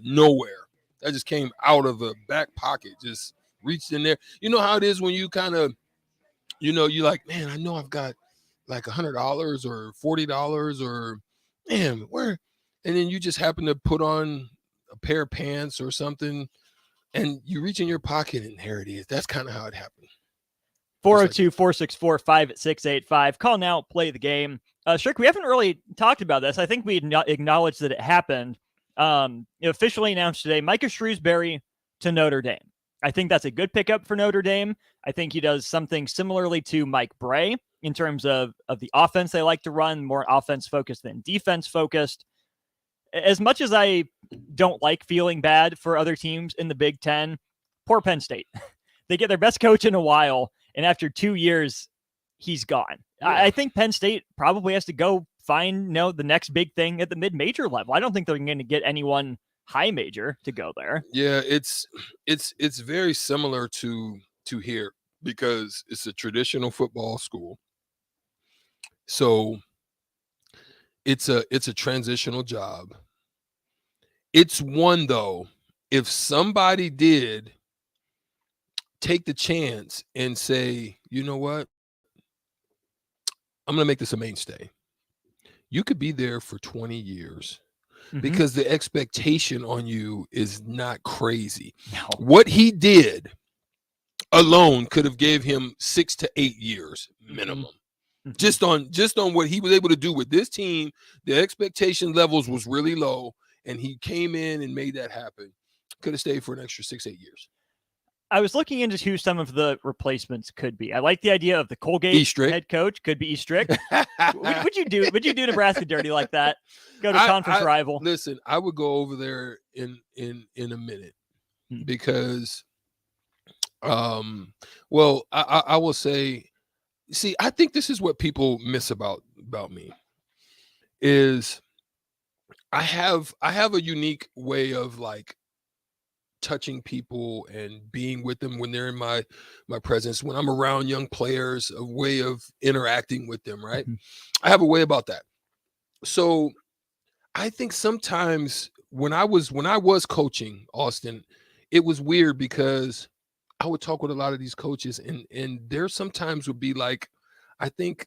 nowhere. That just came out of the back pocket, just reached in there. You know how it is when you kind of, you're like, man, I know I've got like $100 or $40 or, man, where? And then you just happen to put on a pair of pants or something, and you reach in your pocket, and there it is. That's kind of how it happened. 402-464-5685. Call now, play the game. Strick, we haven't really talked about this. I think we acknowledged that it happened. Officially announced today, Micah Shrewsbury to Notre Dame. I think that's a good pickup for Notre Dame. I think he does something similarly to Mike Bray in terms of the offense they like to run, more offense-focused than defense-focused. As much as I don't like feeling bad for other teams in the Big Ten, poor Penn State. They get their best coach in a while, and after 2 years, he's gone. Yeah. I think Penn State probably has to go find the next big thing at the mid-major level. I don't think they're going to get anyone high major to go there. Yeah, it's very similar to here because it's a traditional football school. So it's a transitional job. It's one, though, if somebody did take the chance and say, you know what, I'm going to make this a mainstay. You could be there for 20 years because the expectation on you is not crazy. No. What he did alone could have gave him 6 to 8 years minimum. Just on what he was able to do with this team. The expectation levels was really low, and he came in and made that happen. Could have stayed for an extra 6-8 years. I was looking into who some of the replacements could be. I like the idea of the Colgate head coach. Could be Eastrick. Would you do Nebraska dirty like that? Go to conference rival. Listen, I would go over there in a minute because, I will say, see, I think this is what people miss about me is I have a unique way of like touching people and being with them when they're in my presence, when I'm around young players, a way of interacting with them, right? I have a way about that. So I think sometimes when I was coaching, Austin, it was weird because I would talk with a lot of these coaches and there sometimes would be like, I think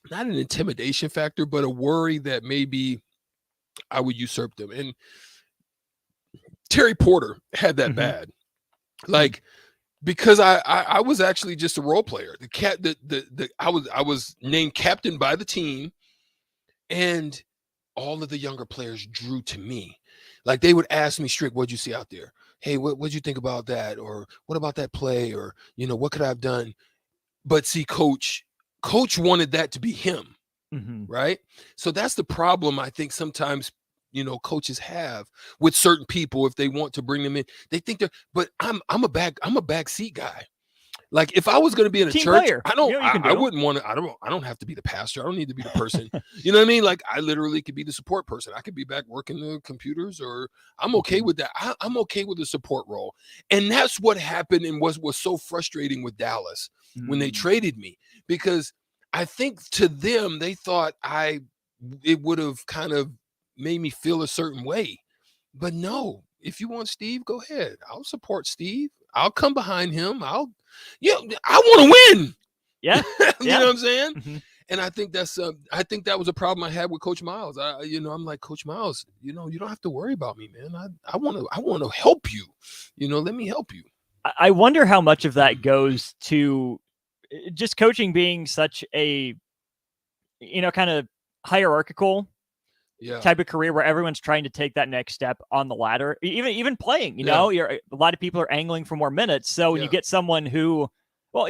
not an intimidation factor, but a worry that maybe I would usurp them. And Terry Porter had that bad, like, because I was actually just a role player. I was named captain by the team, and all of the younger players drew to me. Like they would ask me, Strick, what'd you see out there? Hey, what'd you think about that? Or what about that play? Or, what could I have done? But see, coach wanted that to be him. Right. So that's the problem. I think sometimes, coaches have with certain people, if they want to bring them in, they think but I'm a back seat guy. Like if I was going to be in a team church, player. I wouldn't want to, I don't have to be the pastor. I don't need to be the person. You know what I mean? Like I literally could be the support person. I could be back working the computers, or I'm okay with that. I'm okay with the support role. And that's what happened and was so frustrating with Dallas when they traded me, because I think to them, they thought it would have kind of made me feel a certain way. But no, if you want Steve, go ahead. I'll support Steve. I'll come behind him. I want to win. Yeah. You know what I'm saying? And I think that was a problem I had with Coach Miles. I'm like, Coach Miles, you don't have to worry about me, man. I want to help you. Let me help you. I wonder how much of that goes to just coaching being such a, kind of hierarchical type of career where everyone's trying to take that next step on the ladder. Even playing, a lot of people are angling for more minutes. So when you get someone who, well,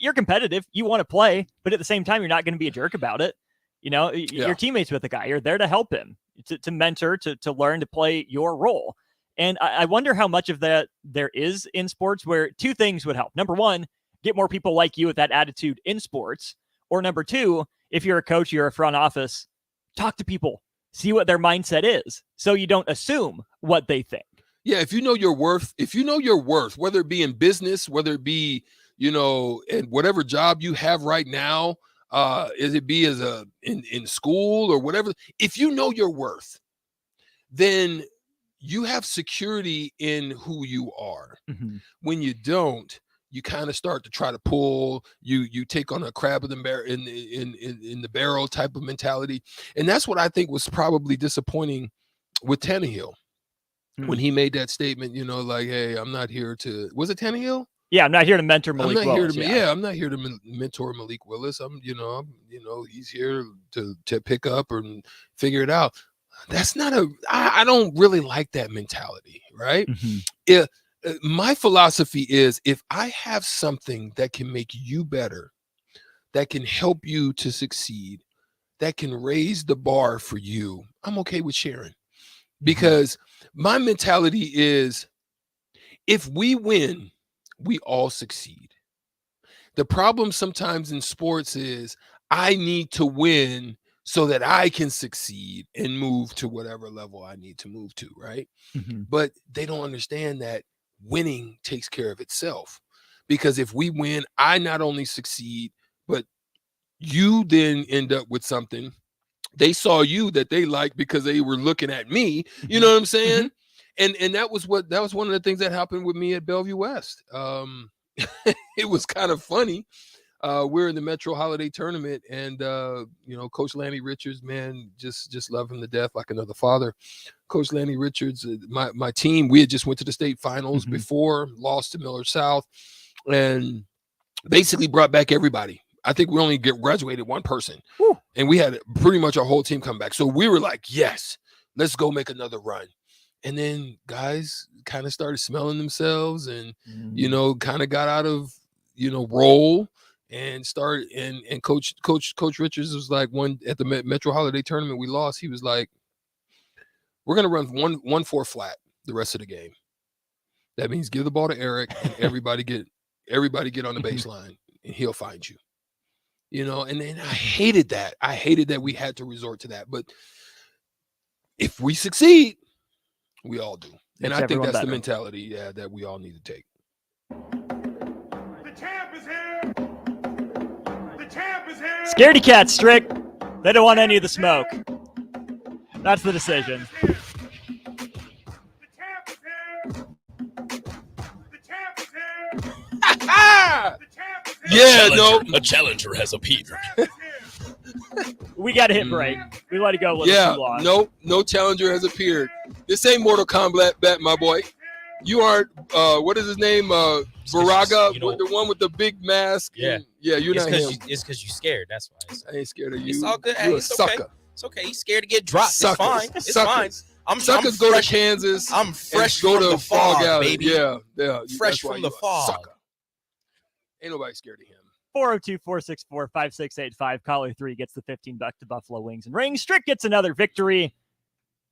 you're competitive, you want to play, but at the same time, you're not going to be a jerk about it. Your teammates with the guy, you're there to help him, to mentor, to learn to play your role. And I wonder how much of that there is in sports where two things would help. Number one, get more people like you with that attitude in sports. Or number two, if you're a coach, you're a front office, talk to people, see what their mindset is, so you don't assume what they think. Yeah, if you know your worth, whether it be in business, whether it be, in whatever job you have right now, is it be in school or whatever, if you know your worth, then you have security in who you are. When you don't, you kind of start to try to pull, you take on a crab in the barrel type of mentality. And that's what I think was probably disappointing with Tannehill when he made that statement, like, hey, I'm not here to, was it Tannehill? Yeah, I'm not here to mentor Malik Willis. I'm not here to mentor Malik Willis. He's here to pick up and figure it out. That's not I don't really like that mentality, right? My philosophy is, if I have something that can make you better, that can help you to succeed, that can raise the bar for you, I'm okay with sharing. Because my mentality is, if we win, we all succeed. The problem sometimes in sports is I need to win so that I can succeed and move to whatever level I need to move to, right? But they don't understand that winning takes care of itself. Because if we win, I not only succeed, but you then end up with something. They saw you that they liked because they were looking at me. You know what I'm saying? And that was one of the things that happened with me at Bellevue West. It was kind of funny. We're in the Metro Holiday Tournament, and Coach Lanny Richards, man, just love him to death, like another father. Coach Lanny Richards, my team, we had just went to the state finals before, lost to Miller South, and basically brought back everybody. I think we only graduated one person, and we had pretty much our whole team come back. So we were like, yes, let's go make another run. And then guys kind of started smelling themselves and, kind of got out of, role and started. And Coach Richards was like, at the Metro Holiday Tournament, we lost. He was like, we're going to run 1-4 flat the rest of the game. That means give the ball to Eric and everybody get on the baseline and he'll find you. And then I hated that. I hated that we had to resort to that. But if we succeed, we all do. And I think that's the mentality that we all need to take. The champ is here. The champ is here. Scaredy cat, Strick. They don't want any of the smoke. That's the decision. The champ is here. The champ is here. A challenger has appeared. We got to hit break. We let it go a little too long. No challenger has appeared. This ain't Mortal Kombat, my boy. You aren't, what is his name? Viraga, the one with the big mask. Yeah. You're not him. It's because you're scared. That's why. I ain't scared of you. It's all good. You're Hey, a sucker. Okay. It's okay. He's scared to get dropped. Suckers. It's fine. Suckers go to Kansas. I'm fresh go from to the fog, alley. baby. Yeah. Fresh from the fog. Sucker. Ain't nobody scared of him. 402-464-5685. Caller 3 gets the $15 to Buffalo Wings and Rings. Strick gets another victory.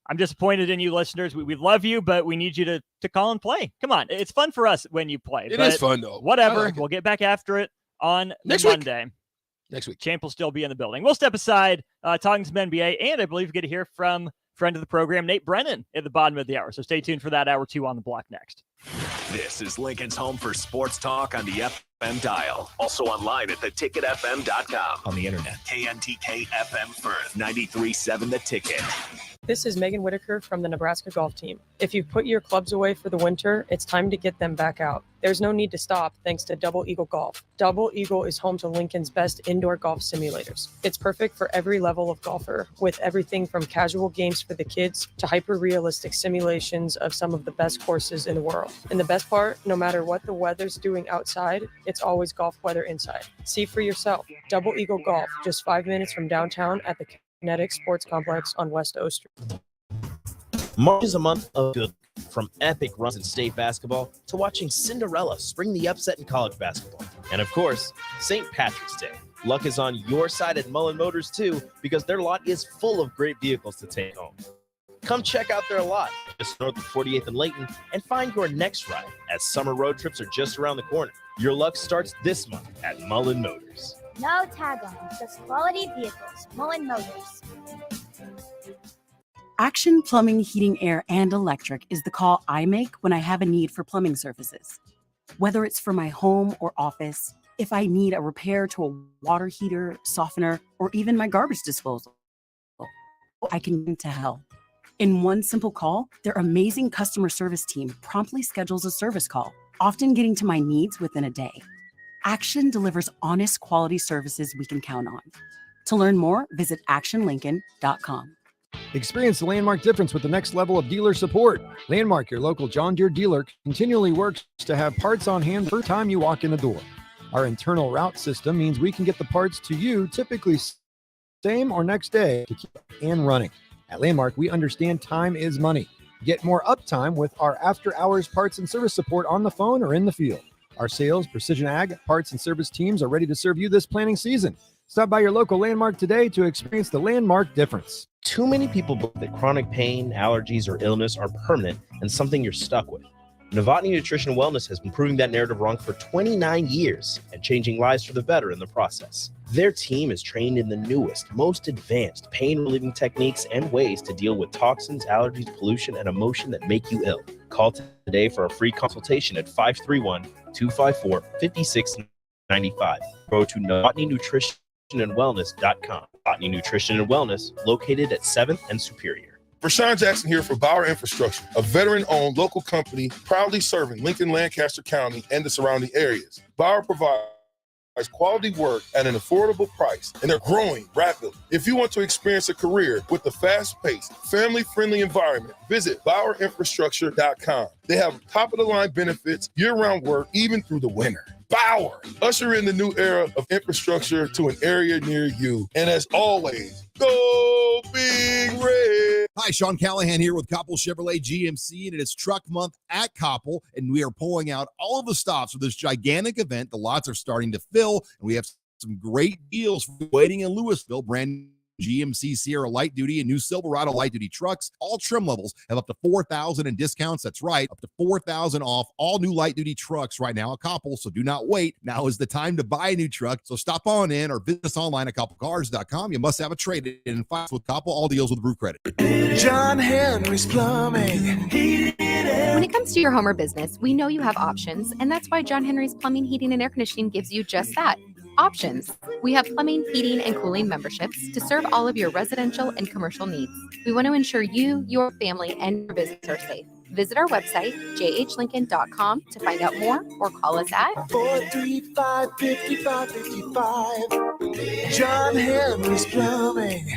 I'm disappointed in you listeners. We love you, but we need you to call and play. Come on. It's fun for us when you play. It is fun, though. Whatever. We'll get back after it on Monday. Next week. Champ will still be in the building. We'll step aside, talking some NBA, and I believe we get to hear from friend of the program, Nate Brennan, at the bottom of the hour. So stay tuned for that hour 2 on the block next. This is Lincoln's home for sports talk on the FM dial. Also online at theticketfm.com. On the internet. KNTK FM Firth, 93.7 The Ticket. This is Megan Whitaker from the Nebraska golf team. If you've put your clubs away for the winter, it's time to get them back out. There's no need to stop thanks to Double Eagle Golf. Double Eagle is home to Lincoln's best indoor golf simulators. It's perfect for every level of golfer, with everything from casual games for the kids to hyper-realistic simulations of some of the best courses in the world. And the best part, no matter what the weather's doing outside, it's always golf weather inside. See for yourself. Double Eagle Golf, just 5 minutes from downtown at the Kinetic Sports Complex on West O Street. March is a month of good, from epic runs in state basketball to watching Cinderella spring the upset in college basketball. And of course, St. Patrick's Day. Luck is on your side at Mullen Motors too, because their lot is full of great vehicles to take home. Come check out their lot just north of 48th and Layton and find your next ride, as summer road trips are just around the corner. Your luck starts this month at Mullen Motors. No tag-on, just quality vehicles. Mullen Motors. Action Plumbing, Heating, Air, and Electric is the call I make when I have a need for plumbing services. Whether it's for my home or office, if I need a repair to a water heater, softener, or even my garbage disposal, I can get to help. In one simple call, their amazing customer service team promptly schedules a service call, often getting to my needs within a day. Action delivers honest quality services we can count on. To learn more, visit actionlincoln.com. Experience the Landmark difference with the next level of dealer support. Landmark, your local John Deere dealer, continually works to have parts on hand every time you walk in the door. Our internal route system means we can get the parts to you typically same or next day to keep and running. At Landmark, we understand time is money. Get more uptime with our after-hours parts and service support on the phone or in the field. Our sales, precision ag, parts, and service teams are ready to serve you this planting season. Stop by your local Landmark today to experience the Landmark difference. Too many people believe that chronic pain, allergies, or illness are permanent and something you're stuck with. Novotny Nutrition and Wellness has been proving that narrative wrong for 29 years and changing lives for the better in the process. Their team is trained in the newest, most advanced pain-relieving techniques and ways to deal with toxins, allergies, pollution, and emotion that make you ill. Call today for a free consultation at 531-254-5695. Go to NovotnyNutritionandWellness.com. Novotny Nutrition and Wellness, located at 7th and Superior. Rashawn Jackson here for Bauer Infrastructure, a veteran-owned local company proudly serving Lincoln, Lancaster County, and the surrounding areas. Bauer provides quality work at an affordable price, and they're growing rapidly. If you want to experience a career with a fast-paced, family-friendly environment, visit BauerInfrastructure.com. They have top-of-the-line benefits, year-round work, even through the winter. Bauer, usher in the new era of infrastructure to an area near you. And as always, go Big Red. Hi, Sean Callahan here with Koppel Chevrolet GMC, and it is Truck Month at Koppel, and we are pulling out all of the stops for this gigantic event. The lots are starting to fill, and we have some great deals waiting in Louisville. Brand GMC Sierra light duty and new Silverado light duty trucks. All trim levels have up to $4,000 in discounts. That's right, up to $4,000 off all new light duty trucks right now at Koppel. So do not wait. Now is the time to buy a new truck. So stop on in or visit us online at KoppelCars.com. You must have a trade in and fight with Koppel. All deals with Brew Credit. John Henry's Plumbing. When it comes to your home or business, we know you have options, and that's why John Henry's Plumbing, Heating, and Air Conditioning gives you just that. Options. We have plumbing, heating, and cooling memberships to serve all of your residential and commercial needs. We want to ensure you, your family, and your business are safe. Visit our website, jhlincoln.com, to find out more or call us at 435-5555. John Henry's Plumbing.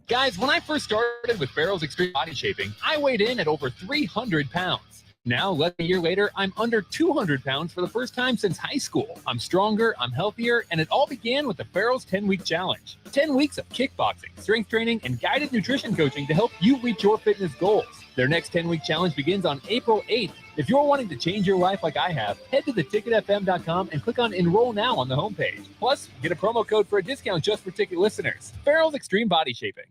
Guys, when I first started with Farrell's Extreme Body Shaping, I weighed in at over 300 pounds. Now, less than a year later, I'm under 200 pounds for the first time since high school. I'm stronger, I'm healthier, and it all began with the Farrell's 10-Week Challenge. 10 weeks of kickboxing, strength training, and guided nutrition coaching to help you reach your fitness goals. Their next 10-week challenge begins on April 8th. If you're wanting to change your life like I have, head to theticketfm.com and click on Enroll Now on the homepage. Plus, get a promo code for a discount just for ticket listeners. Farrell's Extreme Body Shaping.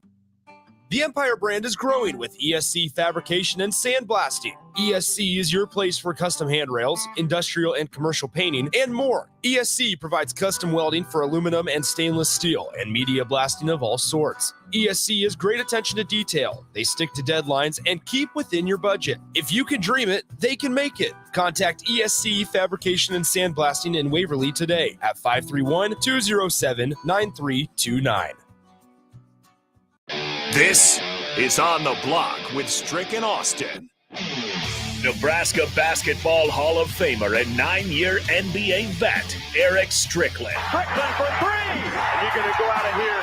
The Empire brand is growing with ESC fabrication and sandblasting. ESC is your place for custom handrails, industrial and commercial painting, and more. ESC provides custom welding for aluminum and stainless steel and media blasting of all sorts. ESC has great attention to detail. They stick to deadlines and keep within your budget. If you can dream it, they can make it. Contact ESC Fabrication and Sandblasting in Waverly today at 531-207-9329. This is On the Block with Strick and Austin. Nebraska Basketball Hall of Famer and 9-year NBA vet, Eric Strickland. Strickland for three! And you're going to go out of here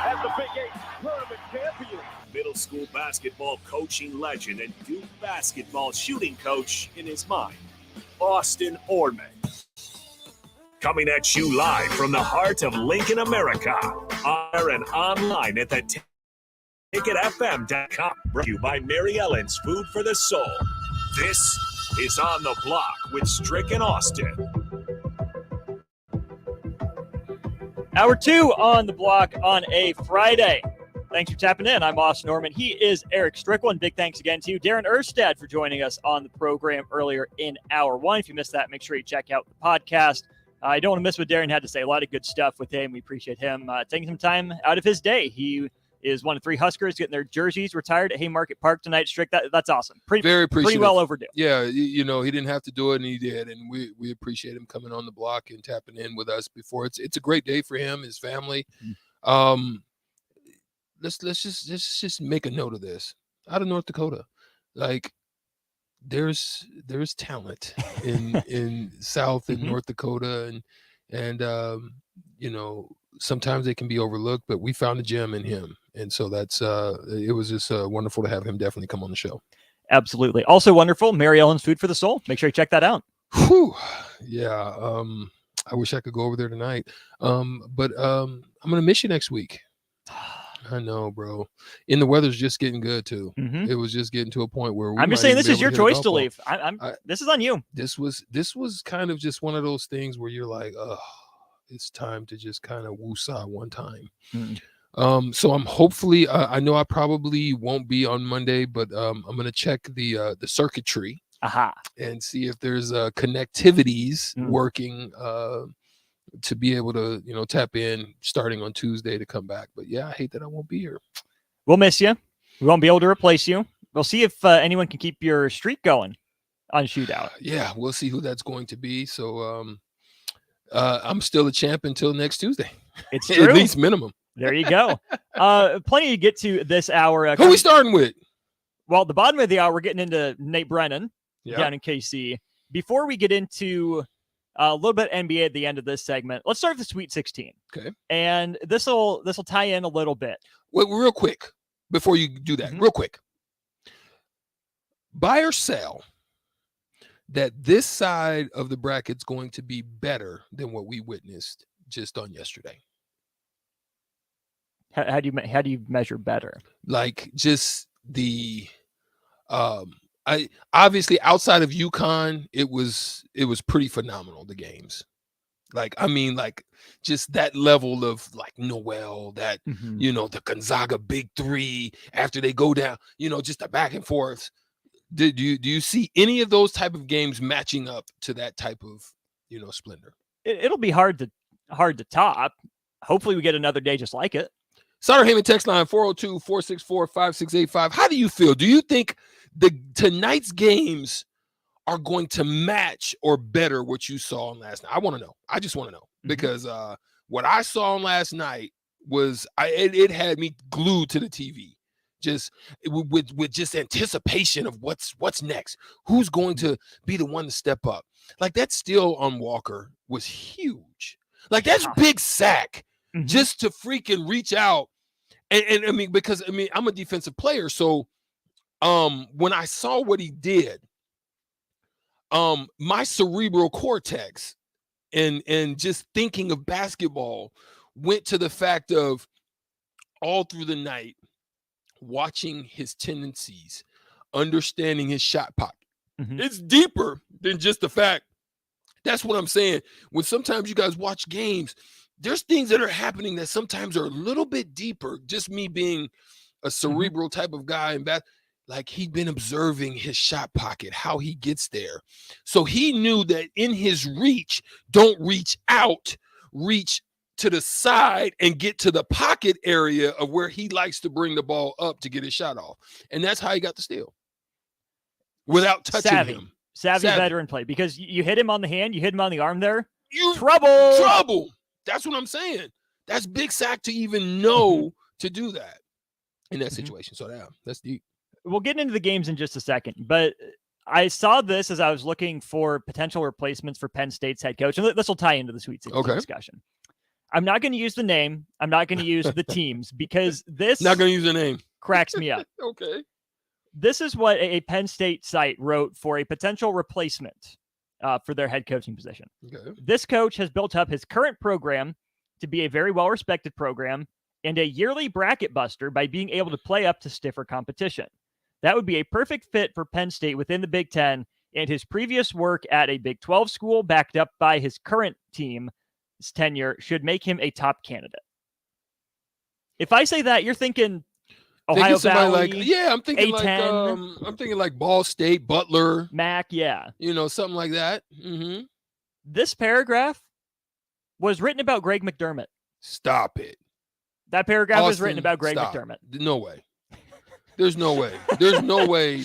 as the Big 8 tournament champion. Middle school basketball coaching legend and Duke basketball shooting coach in his mind, Austin Orman. Coming at you live from the heart of Lincoln, America, on and online at the TicketFM.com. Brought to you by Mary Ellen's Food for the Soul. This is On the Block with Strick and Austin. Hour 2 on the block on a Friday. Thanks for tapping in. I'm Austin Norman. He is Eric Strickland. Big thanks again to you, Darin Erstad, for joining us on the program earlier in Hour 1. If you missed that, make sure you check out the podcast. I don't want to miss what Darin had to say. A lot of good stuff with him. We appreciate him taking some time out of his day. He is one of 3 Huskers getting their jerseys retired at Haymarket Park tonight. Strick, that's awesome. Very appreciative. Pretty well overdue. Yeah, he didn't have to do it, and he did, and we appreciate him coming on the block and tapping in with us before. It's a great day for him, his family. Let's just make a note of this. Out of North Dakota, like there's talent in South and North Dakota, and sometimes they can be overlooked, but we found a gem in him. And so that's it was just wonderful to have him definitely come on the show. Absolutely. Also wonderful, Mary Ellen's Food for the Soul. Make sure you check that out. Whew. Yeah. I wish I could go over there tonight. But I'm going to miss you next week. I know, bro. And the weather's just getting good too. It was just getting to a point where I'm just saying this is your choice to leave. This is on you. This was kind of just one of those things where you're like, oh, it's time to just kind of woosah one time. So I'm hopefully I know I probably won't be on Monday, but I'm gonna check the circuitry and see if there's connectivities working to be able to tap in starting on Tuesday to come back. But yeah, I hate that I won't be here. We'll miss you. We won't be able to replace you. We'll see if anyone can keep your streak going on Shootout. Yeah, we'll see who that's going to be. So I'm still a champ until next Tuesday. It's true. At least minimum. There you go. Plenty to get to this hour. Who are we starting with? Well, the bottom of the hour, we're getting into Nate Brennan down in KC. Before we get into a little bit NBA at the end of this segment, let's start with the Sweet 16. Okay. And this will tie in a little bit. Wait, real quick, before you do that, real quick. Buy or sell that this side of the bracket's going to be better than what we witnessed just on yesterday. How do you measure better? Like just the I obviously outside of UConn, it was pretty phenomenal, the games. Like just that level of like Noel, that the Gonzaga big 3 after they go down, just the back and forth. Do you see any of those type of games matching up to that type of splendor? It'll be hard to top. Hopefully we get another day just like it. Sauter Heyman text line 402-464-5685. How do you feel? Do you think tonight's games are going to match or better what you saw last night? I want to know. I just want to know because what I saw last night was it had me glued to the TV, just with just anticipation of what's next. Who's going to be the one to step up? Like that steal on Walker was huge. Like that's big sack. Just to freaking reach out. And I mean, because I'm a defensive player. So when I saw what he did, my cerebral cortex and just thinking of basketball went to the fact of all through the night, watching his tendencies, understanding his shot pocket. It's deeper than just the fact. That's what I'm saying. When sometimes you guys watch games, there's things that are happening that sometimes are a little bit deeper. Just me being a cerebral type of guy, and like he'd been observing his shot pocket, how he gets there. So he knew that in his reach, don't reach out, reach to the side and get to the pocket area of where he likes to bring the ball up to get his shot off. And that's how he got the steal without touching him. Savvy veteran play, because you hit him on the hand, you hit him on the arm there. Trouble. That's what I'm saying. That's big sack to even know to do that. in that situation. So yeah, that's deep. We'll get into the games in just a second, but I saw this as I was looking for potential replacements for Penn State's head coach, and this will tie into the Sweet 16 discussion. I'm not going to use the name. I'm not going to use the teams because this not going to use the name cracks me up. Okay. This is what a Penn State site wrote for a potential replacement for their head coaching position. Okay. This coach has built up his current program to be a very well-respected program and a yearly bracket buster by being able to play up to stiffer competition. That would be a perfect fit for Penn State within the Big Ten, and his previous work at a Big 12 school backed up by his current team's tenure should make him a top candidate. If I say that, you're thinking Ohio Valley, I'm thinking A10. I'm thinking like Ball State, Butler, Mac, yeah. Something like that. Mm-hmm. This paragraph was written about Greg McDermott. Stop it. That paragraph was Austin, written about Greg stop. McDermott. No way. There's no way. There's no way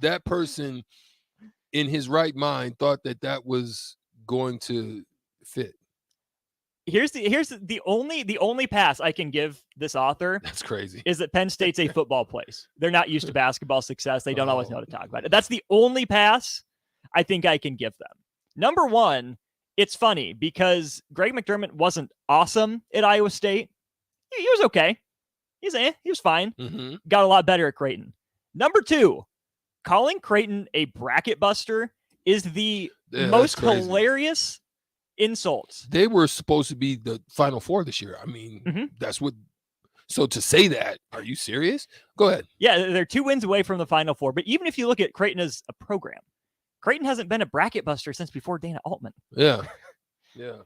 that person in his right mind thought that was going to fit. Here's the only pass I can give this author. That's crazy. Is that Penn State's a football place. They're not used to basketball success. They don't always know how to talk about it. That's the only pass I think I can give them. Number one, it's funny because Greg McDermott wasn't awesome at Iowa State. He was okay. He was fine. Mm-hmm. Got a lot better at Creighton. Number two, calling Creighton a bracket buster is the most hilarious insult. They were supposed to be the Final Four this year. I mean, that's what. So to say that, are you serious? Go ahead. Yeah, they're 2 wins away from the Final Four. But even if you look at Creighton as a program, Creighton hasn't been a bracket buster since before Dana Altman. Yeah. Yeah.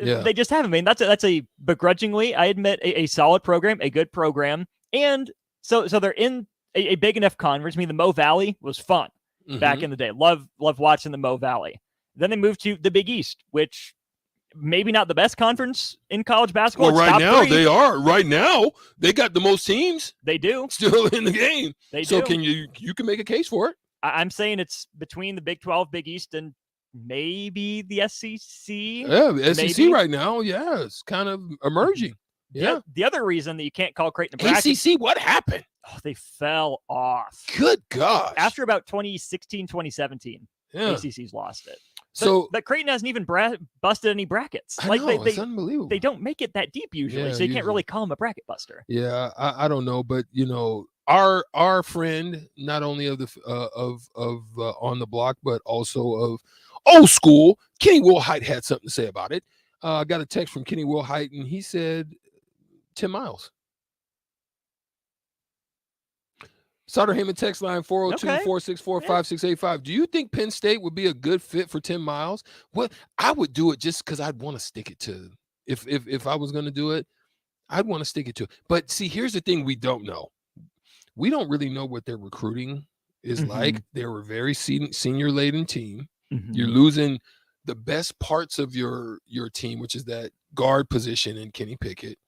Yeah. They just haven't. I mean, that's a begrudgingly, I admit, a solid program, a good program. And so they're in a big enough conference. I mean, the Mo Valley was fun back in the day. Love watching the Mo Valley. Then they moved to the Big East, which maybe not the best conference in college basketball. Well, right now they are. Right now they got the most teams. They do. Still in the game. They so do. Can you can make a case for it? I'm saying it's between the Big 12, Big East, and maybe the SEC. Yeah, the SEC maybe. right now, yeah, it's kind of emerging. Yeah. The other reason that you can't call Creighton a bracket. ACC, what happened? Oh, they fell off. Good gosh. After about 2016, 2017, Yeah. ACC's lost it. But Creighton hasn't even busted any brackets. I know, it's unbelievable. They don't make it that deep usually, Yeah, so you can't really call them a bracket buster. Yeah, I don't know, but our friend, not only of the on the block, but also of old school, Kenny Wilhite had something to say about it. I got a text from Kenny Wilhite, and he said 10 miles. Sutter Heyman text line 402-464-5685. Do you think Penn State would be a good fit for 10 miles? Well, I would do it just because I'd want to stick it to. If I was going to do it, I'd want to stick it to. But see, here's the thing we don't know. We don't really know what their recruiting is like. They were a very senior-laden team. You're losing the best parts of your team, which is that guard position in Kenny Pickett.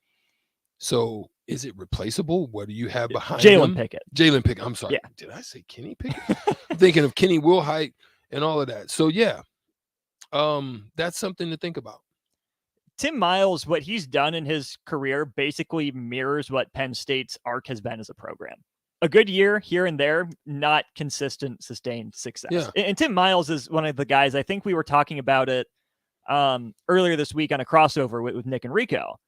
So is it replaceable? What do you have behind Jalen him? Pickett. Jalen Pickett. I'm sorry. Yeah. Did I say Kenny Pickett? I'm thinking of Kenny Wilhite and all of that. So yeah, that's something to think about. Tim Miles, what he's done in his career basically mirrors what Penn State's arc has been as a program. A good year here and there, not consistent, sustained success. Yeah. And Tim Miles is one of the guys, I think we were talking about it earlier this week on a crossover with Nick and Rico.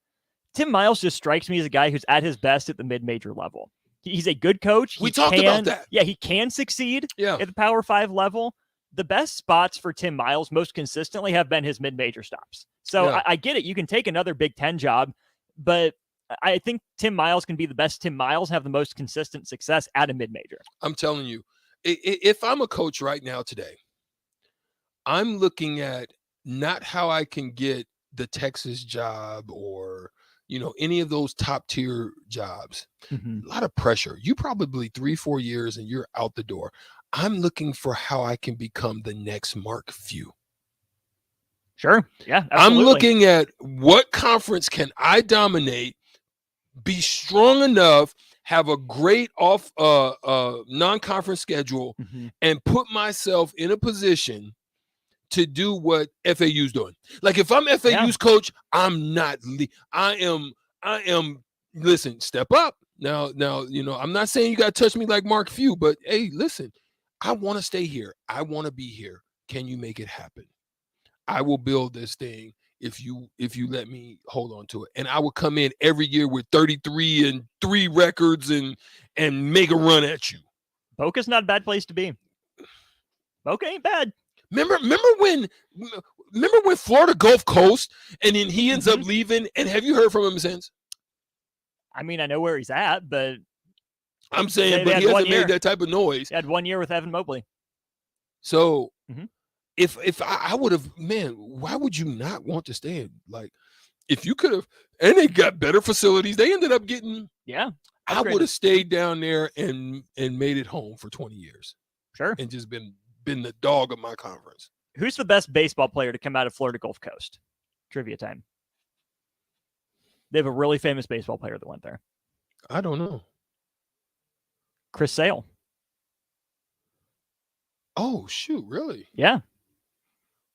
Tim Miles just strikes me as a guy who's at his best at the mid-major level. He's a good coach. We talked about that. Yeah, he can succeed at the Power 5 level. The best spots for Tim Miles most consistently have been his mid-major stops. So I get it. You can take another Big Ten job, but I think Tim Miles can be the best Tim Miles, have the most consistent success at a mid-major. I'm telling you, if I'm a coach right now today, I'm looking at not how I can get the Texas job or any of those top tier jobs. A lot of pressure. You probably 3-4 years and you're out the door. I'm looking for how I can become the next Mark Few. Sure. Yeah. Absolutely. I'm looking at what conference can I dominate, be strong enough, have a great non-conference schedule, and put myself in a position to do what FAU's doing. Like if I'm FAU's coach, I'm not. I am listen, step up. Now, I'm not saying you got to touch me like Mark Few, but hey, listen, I want to stay here. I want to be here. Can you make it happen? I will build this thing if you let me hold on to it. And I will come in every year with 33 and 3 records and make a run at you. Boca's not a bad place to be. Boca ain't bad. Remember when Florida Gulf Coast and then he ends up leaving, and have you heard from him since? I mean, I know where he's at, but I'm saying, but he hasn't made that type of noise. He had 1 year with Evan Mobley. So if I would have, man, why would you not want to stay in? Like, if you could have, and they got better facilities. They ended up getting, I would have stayed down there and made it home for 20 years. Sure. And just been the dog of my conference. Who's the best baseball player to come out of Florida Gulf Coast? Trivia time. They have a really famous baseball player that went there. I don't know. Chris Sale. Oh, shoot. Really? Yeah.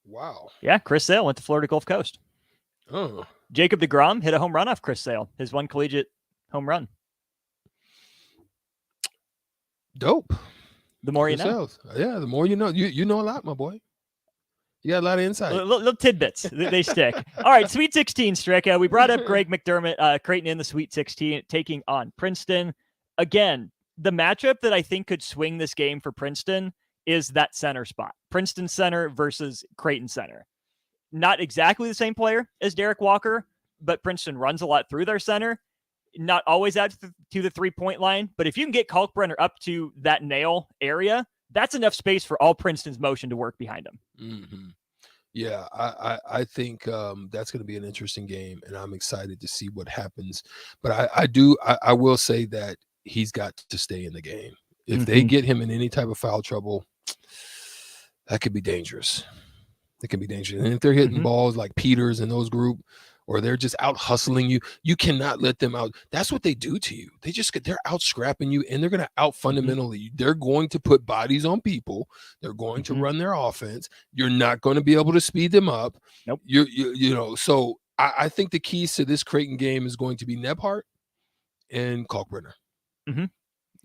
Wow. Yeah, Chris Sale went to Florida Gulf Coast. Oh. Jacob deGrom hit a home run off Chris Sale, his one collegiate home run. Dope. The more you know. Yeah, the more you know. You know a lot, my boy. You got a lot of insight. Little tidbits. They stick. All right, Sweet 16, Strick. We brought up Greg McDermott, Creighton in the Sweet 16, taking on Princeton. Again, the matchup that I think could swing this game for Princeton is that center spot. Princeton center versus Creighton center. Not exactly the same player as Derek Walker, but Princeton runs a lot through their center. Not always out to the three-point line, but if you can get Kalkbrenner up to that nail area, that's enough space for all Princeton's motion to work behind him. Mm-hmm. Yeah, I think that's going to be an interesting game, and I'm excited to see what happens. But I will say that he's got to stay in the game. If they get him in any type of foul trouble, that could be dangerous. It can be dangerous. And if they're hitting balls like Peters and those group, or they're just out hustling you, you cannot let them out. That's what they do to you. They're out scrapping you, and they're going to out fundamentally. They're going to put bodies on people. They're going to run their offense. You're not going to be able to speed them up. Nope. So I think the keys to this Creighton game is going to be Nebhart and Kalkbrenner.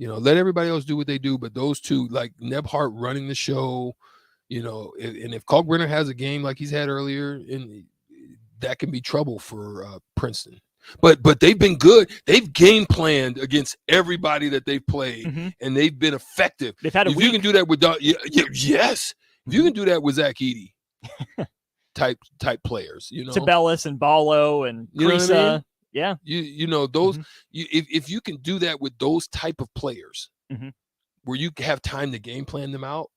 Let everybody else do what they do, but those two, like Nebhart running the show, and if Kalkbrenner has a game like he's had earlier, that can be trouble for Princeton. But they've been good. They've game planned against everybody that they've played, and they've been effective. They've had a week. You can do that with yes. If you can do that with Zach Edey type players, Tabellis and Ballo and you know what I mean? Yeah. Those if you can do that with those type of players where you have time to game plan them out,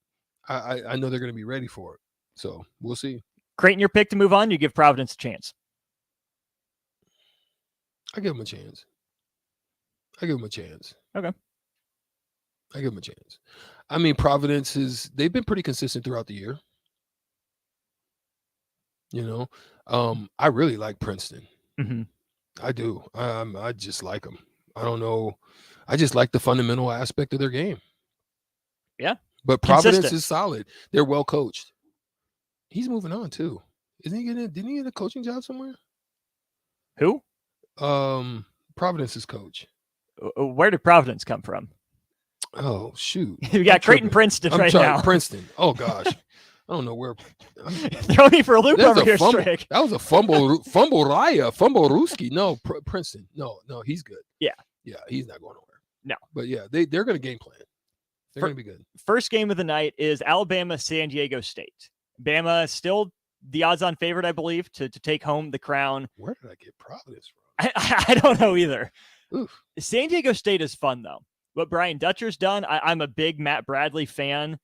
I know they're going to be ready for it. So we'll see. Creighton, your pick to move on, you give Providence a chance. I give them a chance. Okay. I give them a chance. I mean, Providence they've been pretty consistent throughout the year. I really like Princeton. I do. I just like them. I don't know. I just like the fundamental aspect of their game. Yeah. But Providence is solid. They're well coached. He's moving on too. Didn't he get a coaching job somewhere? Who? Providence's coach. Where did Providence come from? Oh shoot! We got Creighton Princeton right now. Princeton. Oh gosh, I don't know where. Throw me for a loop over here, Strick. That was a fumble Ruski. No, Princeton. No, he's good. Yeah, he's not going nowhere. No, but yeah, they're going to game plan. They're going to be good. First game of the night is Alabama San Diego State. Bama still the odds-on favorite, I believe, to take home the crown. Where did I get Providence from? I don't know either. Oof. San Diego State is fun, though. What Brian Dutcher's done, I'm a big Matt Bradley fan.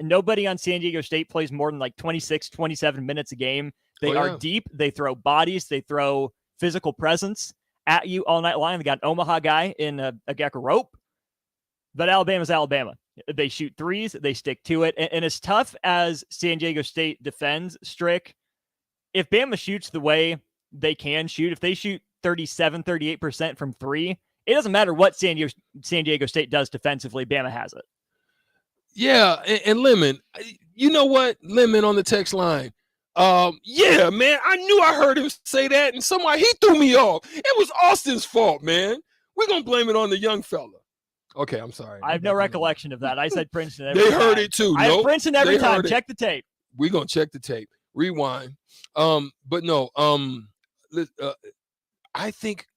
Nobody on San Diego State plays more than like 26, 27 minutes a game. They are deep. They throw bodies. They throw physical presence at you all night long. They got an Omaha guy in a Gecko rope. But Alabama's Alabama. They shoot threes. They stick to it. And as tough as San Diego State defends, Strick, if Bama shoots the way they can shoot, if they shoot 37, 38% from three, it doesn't matter what San Diego State does defensively. Bama has it. Yeah, and Lemon, you know what? Lemon on the text line. Yeah, man. I knew I heard him say that, and somehow he threw me off. It was Austin's fault, man. We're gonna blame it on the young fella. Okay, I'm sorry. I have no recollection of that. I said Princeton every They time. heard it too. I have Nope, Princeton every they time. heard it. Check the tape. We're gonna check the tape. Rewind. But no, I think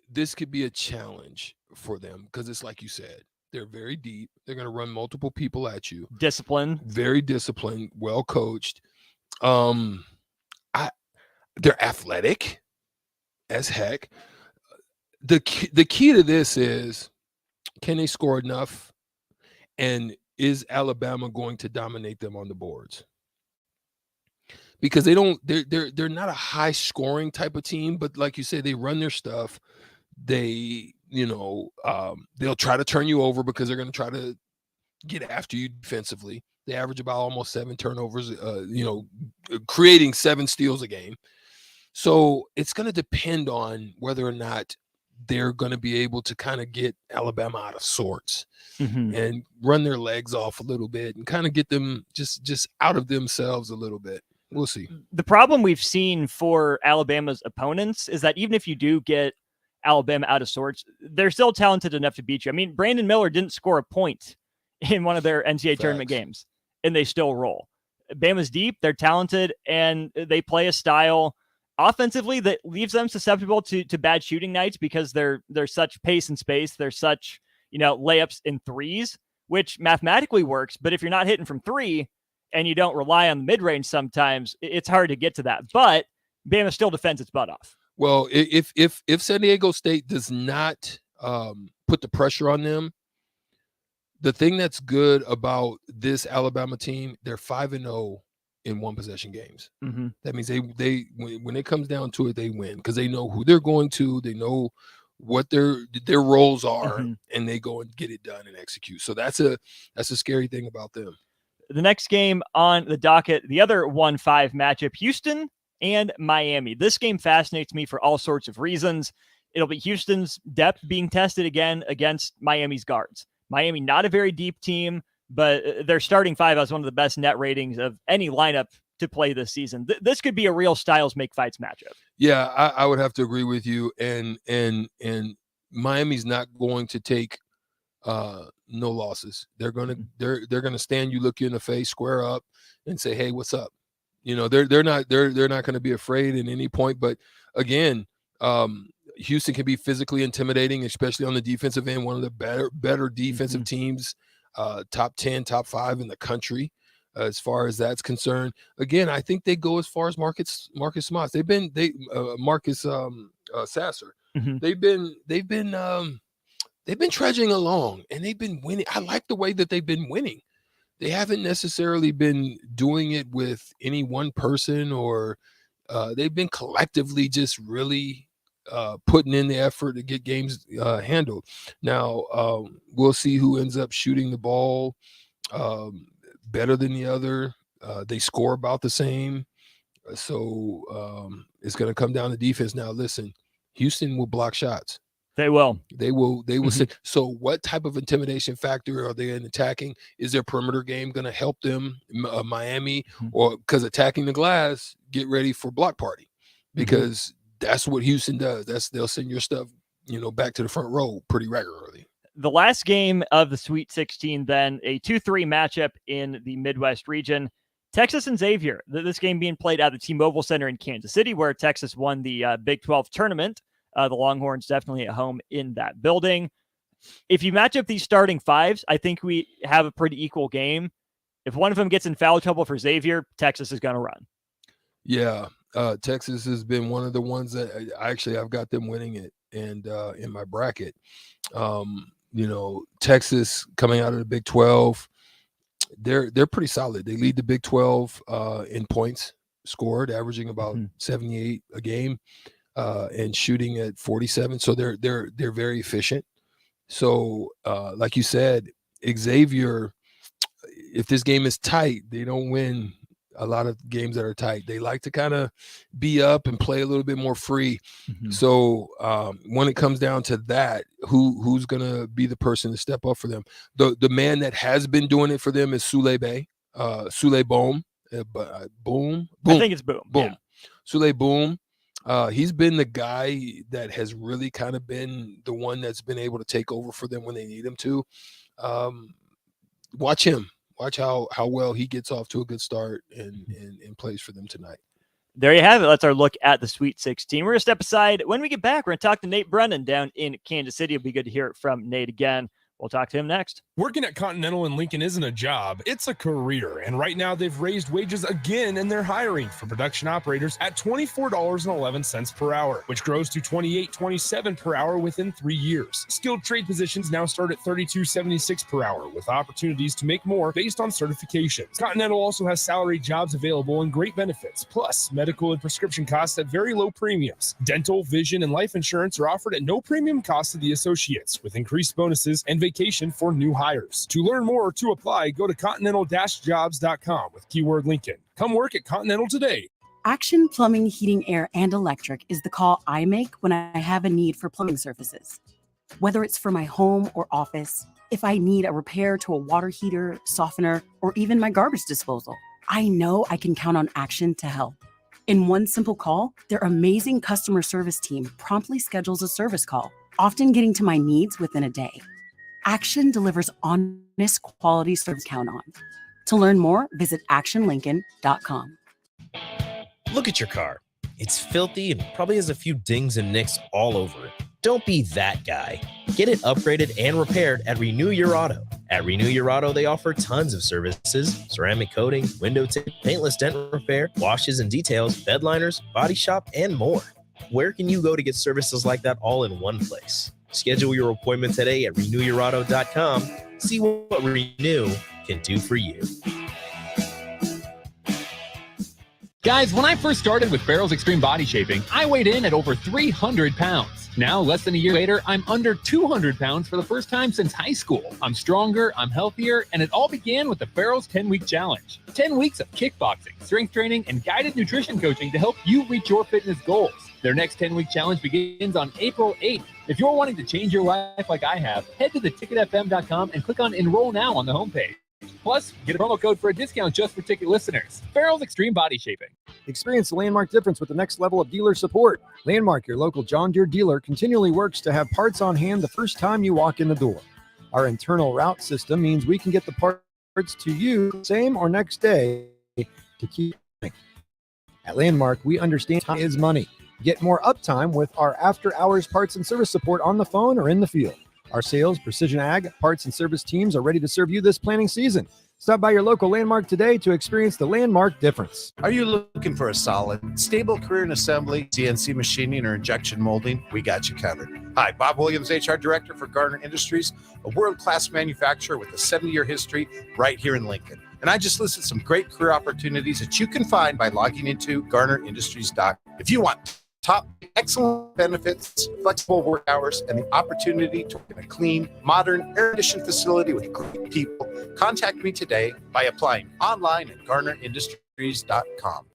this could be a challenge for them because it's like you said, they're very deep. They're gonna run multiple people at you. Discipline. Very disciplined, well coached. They're athletic as heck. The key to this is, can they score enough? And is Alabama going to dominate them on the boards? Because they're not a high scoring type of team, but like you say, they run their stuff. They, they'll try to turn you over because they're going to try to get after you defensively. They average about almost 7 turnovers, creating 7 steals a game. So it's going to depend on whether or not they're going to be able to kind of get Alabama out of sorts and run their legs off a little bit and kind of get them just out of themselves a little bit. We'll see. The problem we've seen for Alabama's opponents is that even if you do get Alabama out of sorts, they're still talented enough to beat you. I mean, Brandon Miller didn't score a point in one of their NCAA tournament games, and they still roll. Bama's deep, they're talented, and they play a style offensively that leaves them susceptible to bad shooting nights because they're such pace and space. They're such, layups in threes, which mathematically works. But if you're not hitting from 3 and you don't rely on the mid-range sometimes, it's hard to get to that. But Bama still defends its butt off. Well, if San Diego State does not put the pressure on them, the thing that's good about this Alabama team, they're 5-0 in one possession games. That means they when it comes down to it, they win because they know who they're going to, they know what their roles are, and they go and get it done and execute. So that's a scary thing about them. The next game on the docket, the other 1-5 matchup, Houston and Miami. This game fascinates me for all sorts of reasons. It'll be Houston's depth being tested again against Miami's guards. Miami, not a very deep team, but their starting 5 has one of the best net ratings of any lineup to play this season. This could be a real styles make fights matchup. Yeah, I would have to agree with you. And Miami's not going to take no losses. They're gonna stand you, look you in the face, square up, and say, "Hey, what's up?" They're not going to be afraid at any point. But again, Houston can be physically intimidating, especially on the defensive end. One of the better defensive teams, top 10, top 5 in the country, as far as that's concerned. Again, I think they go as far as Marcus Smart. Marcus Sasser. They've been trudging along, and they've been winning. I like the way that they've been winning. They haven't necessarily been doing it with any one person, or they've been collectively just really putting in the effort to get games handled. Now, we'll see who ends up shooting the ball better than the other. They score about the same. So it's going to come down to defense. Now, listen, Houston will block shots. They will. They will say, so what type of intimidation factor are they in attacking? Is their perimeter game going to help them, Miami? Or because attacking the glass, get ready for block party, because that's what Houston does. They'll send your stuff, back to the front row pretty regularly. The last game of the Sweet 16, then a 2-3 matchup in the Midwest region, Texas and Xavier. This game being played at the T-Mobile Center in Kansas City, where Texas won the Big 12 tournament. The Longhorns definitely at home in that building. If you match up these starting 5s, I think we have a pretty equal game. If one of them gets in foul trouble for Xavier, Texas is going to run. Yeah, Texas has been one of the ones that I've got them winning it, and in my bracket. Texas coming out of the Big 12, they're pretty solid. They lead the Big 12 in points scored, averaging about 78 a game. And shooting at 47, so they're very efficient. So, like you said, Xavier, if this game is tight, they don't win a lot of games that are tight. They like to kind of be up and play a little bit more free. So, when it comes down to that, who's gonna be the person to step up for them? The man that has been doing it for them is Sule Bohm. Boom. I think it's Boom. Boom. Yeah. Sule Boom. He's been the guy that has really kind of been the one that's been able to take over for them when they need him to. Watch him. Watch how well he gets off to a good start and plays for them tonight. There you have it. That's our look at the Sweet 16. We're going to step aside. When we get back, we're going to talk to Nate Brennan down in Kansas City. It'll be good to hear it from Nate again. We'll talk to him next. Working at Continental in Lincoln isn't a job, it's a career. And right now they've raised wages again and they're hiring for production operators at $24.11 per hour, which grows to $28.27 per hour within 3 years. Skilled trade positions now start at $32.76 per hour with opportunities to make more based on certifications. Continental also has salary jobs available and great benefits, plus medical and prescription costs at very low premiums. Dental, vision, and life insurance are offered at no premium cost to the associates with increased bonuses and vacation for new hires. To learn more or to apply, go to continental-jobs.com with keyword Lincoln. Come work at Continental today. Action Plumbing, Heating, Air, and Electric is the call I make when I have a need for plumbing services. Whether it's for my home or office, if I need a repair to a water heater, softener, or even my garbage disposal, I know I can count on Action to help. In one simple call, their amazing customer service team promptly schedules a service call, often getting to my needs within a day. Action delivers honest quality service count on. To learn more, visit actionlincoln.com. Look at your car. It's filthy and probably has a few dings and nicks all over it. Don't be that guy. Get it upgraded and repaired at Renew Your Auto. At Renew Your Auto, they offer tons of services: ceramic coating, window tint, paintless dent repair, washes and details, bed liners, body shop, and more. Where can you go to get services like that all in one place? Schedule your appointment today at renewyourauto.com. See what Renew can do for you. Guys, when I first started with Barrel's Extreme Body Shaping, I weighed in at over 300 pounds. Now, less than a year later, I'm under 200 pounds for the first time since high school. I'm stronger, I'm healthier, and it all began with the Barrel's 10-week challenge. 10 weeks of kickboxing, strength training, and guided nutrition coaching to help you reach your fitness goals. Their next 10-week challenge begins on April 8th. If you're wanting to change your life like I have, head to theticketfm.com and click on Enroll Now on the homepage. Plus, get a promo code for a discount just for ticket listeners. Barrel's Extreme Body Shaping. Experience the Landmark difference with the next level of dealer support. Landmark, your local John Deere dealer, continually works to have parts on hand the first time you walk in the door. Our internal route system means we can get the parts to you same or next day to keep running. At Landmark, we understand time is money. Get more uptime with our after-hours parts and service support on the phone or in the field. Our sales, precision ag, parts, and service teams are ready to serve you this planting season. Stop by your local Landmark today to experience the Landmark difference. Are you looking for a solid, stable career in assembly, CNC machining, or injection molding? We got you covered. Hi, Bob Williams, HR Director for Garner Industries, a world-class manufacturer with a 70-year history right here in Lincoln. And I just listed some great career opportunities that you can find by logging into GarnerIndustries.com. If you want top, excellent benefits, flexible work hours, and the opportunity to work in a clean, modern, air-conditioned facility with great people, contact me today by applying online at GarnerIndustries.com.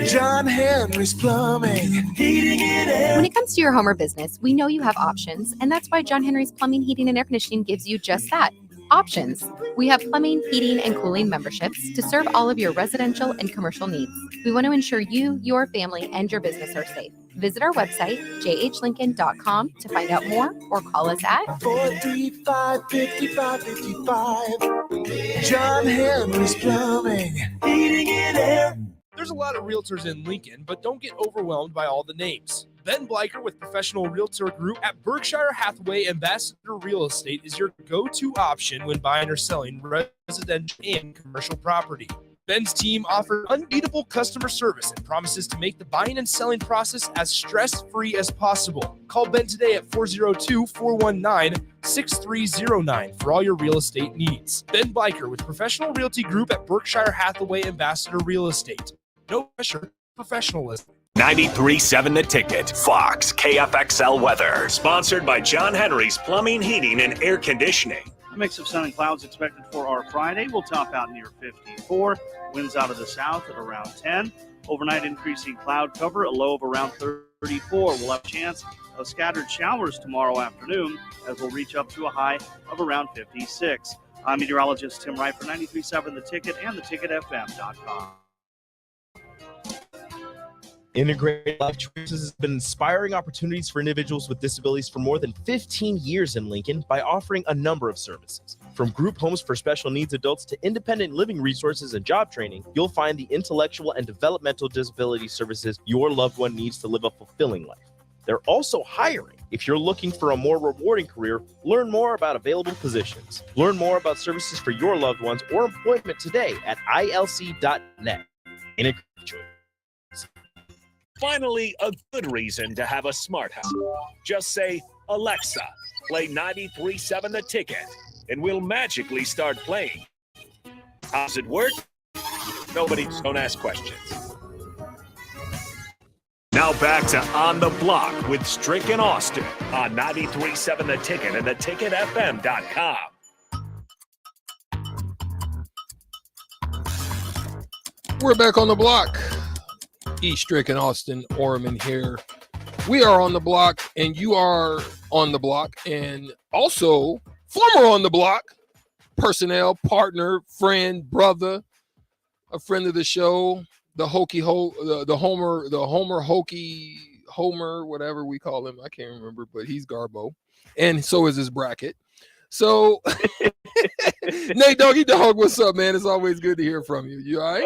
John Henry's Plumbing, Heating and Air. When it comes to your home or business, we know you have options, and that's why John Henry's Plumbing, Heating, and Air Conditioning gives you just that. Options. We have plumbing, heating, and cooling memberships to serve all of your residential and commercial needs. We want to ensure you, your family, and your business are safe. Visit our website, jhlincoln.com, to find out more or call us at 435-5555. John Henry's Plumbing, Heating and Air. There's a lot of realtors in Lincoln, but don't get overwhelmed by all the names. Ben Bleicher with Professional Realtor Group at Berkshire Hathaway Ambassador Real Estate is your go-to option when buying or selling residential and commercial property. Ben's team offers unbeatable customer service and promises to make the buying and selling process as stress-free as possible. Call Ben today at 402-419-6309 for all your real estate needs. Ben Bleicher with Professional Realty Group at Berkshire Hathaway Ambassador Real Estate. No pressure, professionalism. 93.7 The Ticket, Fox, KFXL weather. Sponsored by John Henry's Plumbing, Heating, and Air Conditioning. A mix of sun and clouds expected for our Friday. We'll top out near 54. Winds out of the south at around 10. Overnight increasing cloud cover, a low of around 34. We'll have a chance of scattered showers tomorrow afternoon as we'll reach up to a high of around 56. I'm meteorologist Tim Wright for 93.7 The Ticket and theticketfm.com. Integrated Life Choices has been inspiring opportunities for individuals with disabilities for more than 15 years in Lincoln by offering a number of services. From group homes for special needs adults to independent living resources and job training, you'll find the intellectual and developmental disability services your loved one needs to live a fulfilling life. They're also hiring. If you're looking for a more rewarding career, learn more about available positions. Learn more about services for your loved ones or employment today at ilc.net. Integrated Choice. Finally, a good reason to have a smart house. Just say, Alexa, play 93.7 The Ticket, and we'll magically start playing. How's it work? Nobody, don't ask questions. Now back to On the Block with Strick and Austin on 93.7 The Ticket and theticketfm.com. We're back on the block. Strick and Austin Orman here. We are on the block, and you are on the block, and also former on the block, personnel, partner, friend, brother, a friend of the show, the Homer, whatever we call him. I can't remember, but he's Garbo, and so is his bracket. So, Nate Doggy Dog, what's up, man? It's always good to hear from you. You all right?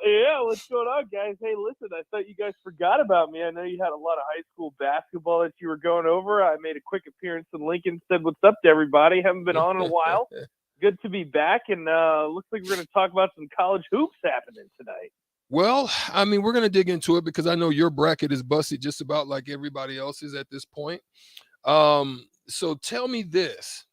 Yeah, what's going on, guys? Hey, listen, I thought you guys forgot about me. I know you had a lot of high school basketball that you were going over. I made a quick appearance in Lincoln, said what's up to everybody. Haven't been on in a while. Good to be back, and looks like we're going to talk about some college hoops happening tonight. Well, I mean, we're going to dig into it because I know your bracket is busted just about like everybody else's at this point. So tell me this.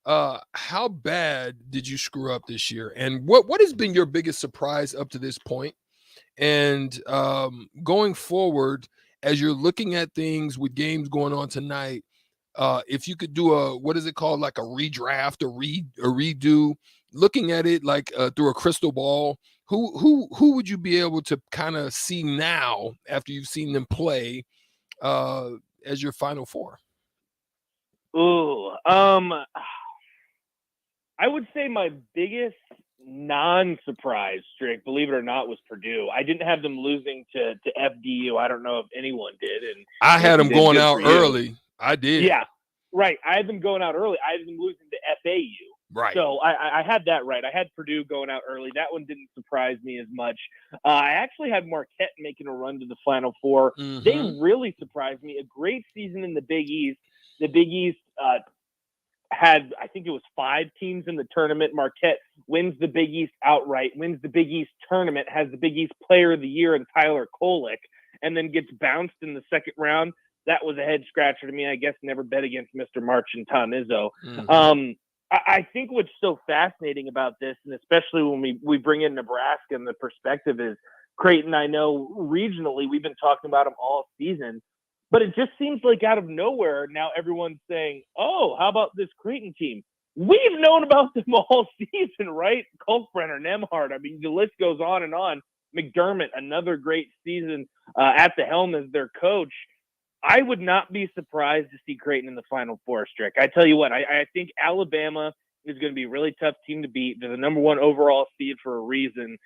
How bad did you screw up this year? And what has been your biggest surprise up to this point? And going forward, as you're looking at things with games going on tonight, if you could do what is it called? Like a redraft, a redo, looking at it like through a crystal ball, who would you be able to kind of see now after you've seen them play as your Final Four? Ooh, I would say my biggest non-surprise streak, believe it or not, was Purdue. I didn't have them losing to FDU. I don't know if anyone did. And I had them going out early. I did. Yeah, right. I had them going out early. I had them losing to FAU. Right. So I had that right. I had Purdue going out early. That one didn't surprise me as much. I actually had Marquette making a run to the Final Four. Mm-hmm. They really surprised me. A great season in the Big East. The Big East had, I think it was 5 teams in the tournament. Marquette wins the Big East outright, wins the Big East tournament, has the Big East Player of the Year in Tyler Kolek, and then gets bounced in the second round. That was a head scratcher to me. I guess never bet against Mr. March and Tom Izzo. Mm-hmm. I think what's so fascinating about this, and especially when we bring in Nebraska and the perspective is Creighton, I know regionally we've been talking about them all season, but it just seems like out of nowhere now everyone's saying, oh, how about this Creighton team? We've known about them all season, right? Kalkbrenner, Nemhard. I mean, the list goes on and on. McDermott, another great season at the helm as their coach. I would not be surprised to see Creighton in the Final Four, Strick. I tell you what, I think Alabama is going to be a really tough team to beat. They're the number 1 overall seed for a reason.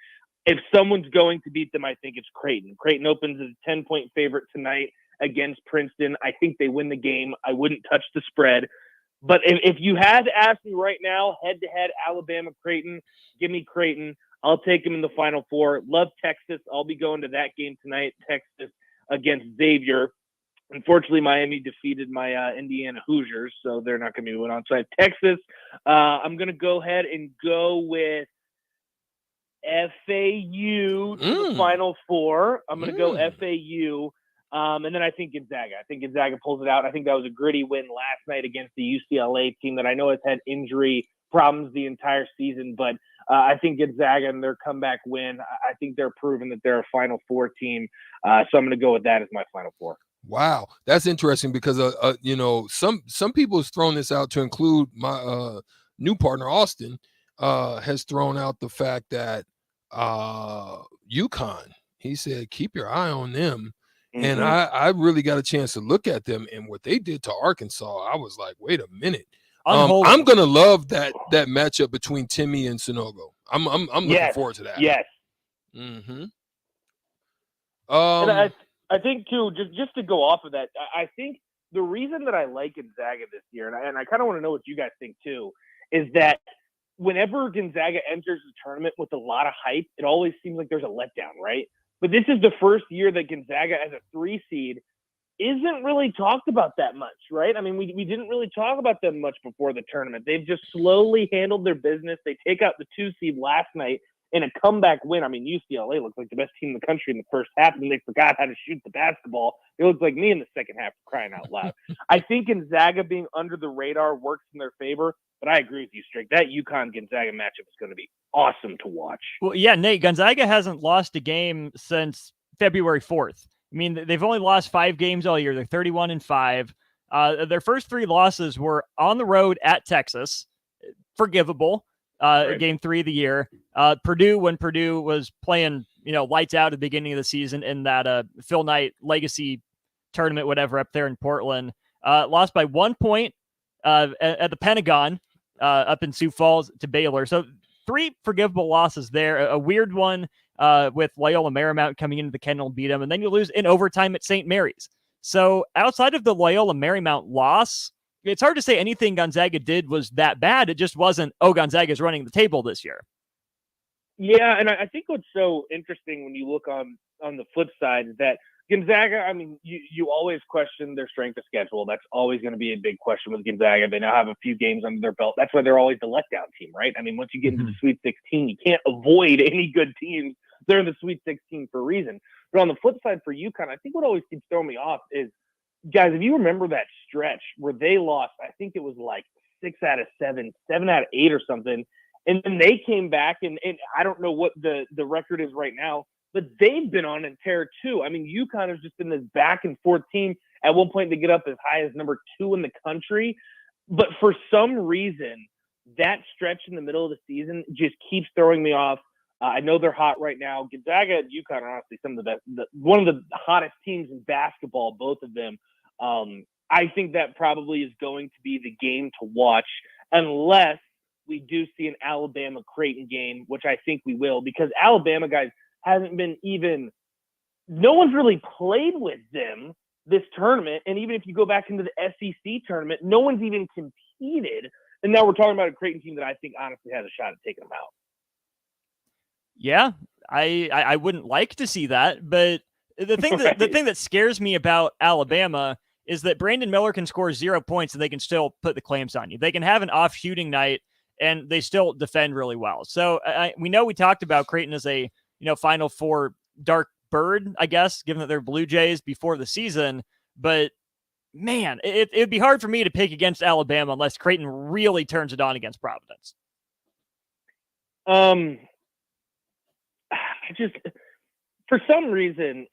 If someone's going to beat them, I think it's Creighton. Creighton opens as a 10-point favorite tonight against Princeton. I think they win the game. I wouldn't touch the spread. But if you had to ask me right now, head-to-head, Alabama-Creighton, give me Creighton. I'll take them in the Final Four. Love Texas. I'll be going to that game tonight, Texas against Xavier. Unfortunately, Miami defeated my Indiana Hoosiers, so they're not going to be winning on side. Texas, I'm going to go ahead and go with FAU to the Final Four. I'm going to go FAU. And then I think Gonzaga. I think Gonzaga pulls it out. I think that was a gritty win last night against the UCLA team that I know has had injury problems the entire season, but I think Gonzaga and their comeback win, I think they're proving that they're a Final Four team. So I'm going to go with that as my Final Four. Wow, that's interesting because you know, some people have thrown this out to include my new partner Austin has thrown out the fact that UConn. He said keep your eye on them. Mm-hmm. And I really got a chance to look at them and what they did to Arkansas. I was like, wait a minute. I'm gonna love that matchup between Timmy and Sonogo. I'm looking forward to that. Yes. Mm-hmm. I think too, just to go off of that, I think the reason that I like Gonzaga this year, and I kind of want to know what you guys think too, is that whenever Gonzaga enters the tournament with a lot of hype, it always seems like there's a letdown, right? But this is the first year that Gonzaga as a 3 seed isn't really talked about that much, right? I mean, we didn't really talk about them much before the tournament. They've just slowly handled their business. They take out the 2 seed last night in a comeback win. I mean, UCLA looked like the best team in the country in the first half, and they forgot how to shoot the basketball. They looked like me in the second half, crying out loud. I think Gonzaga being under the radar works in their favor, but I agree with you, Strick. That UConn-Gonzaga matchup is going to be awesome to watch. Well, yeah, Nate, Gonzaga hasn't lost a game since February 4th. I mean, they've only lost 5 games all year. They're 31-5. Their first 3 losses were on the road at Texas, forgivable. Right. Game 3 of the year. Purdue, when Purdue was playing, lights out at the beginning of the season in that Phil Knight Legacy tournament, whatever, up there in Portland, lost by 1 point at the Pentagon up in Sioux Falls to Baylor. So 3 forgivable losses there. A weird one with Loyola Marymount coming into the Kendall and beat them, and then you lose in overtime at St. Mary's. So outside of the Loyola Marymount loss, it's hard to say anything Gonzaga did was that bad. It just wasn't, Gonzaga's running the table this year. Yeah, and I think what's so interesting when you look on the flip side is that Gonzaga, I mean, you always question their strength of schedule. That's always going to be a big question with Gonzaga. They now have a few games under their belt. That's why they're always the letdown team, right? I mean, once you get into the Sweet 16, you can't avoid any good teams. They're in the Sweet 16 for a reason. But on the flip side for UConn, I think what always keeps throwing me off is, guys, if you remember that stretch where they lost, I think it was like 6 out of 7, 7 out of 8 or something. And then they came back, and I don't know what the record is right now, but they've been on a tear too. I mean, UConn has just been this back and forth team. At one point, they get up as high as number 2 in the country. But for some reason, that stretch in the middle of the season just keeps throwing me off. I know they're hot right now. Gonzaga and UConn are honestly some of the best, one of the hottest teams in basketball, both of them. I think that probably is going to be the game to watch unless we do see an Alabama-Creighton game, which I think we will, because Alabama, guys, hasn't been even – no one's really played with them this tournament. And even if you go back into the SEC tournament, no one's even competed. And now we're talking about a Creighton team that I think honestly has a shot at taking them out. Yeah, I wouldn't like to see that, but the thing that the thing that scares me about Alabama is that Brandon Miller can score 0 points and they can still put the clamps on you. They can have an off shooting night and they still defend really well. So we know we talked about Creighton as a Final Four dark bird, I guess, given that they're Blue Jays before the season. But man, it'd be hard for me to pick against Alabama unless Creighton really turns it on against Providence. Just for some reason,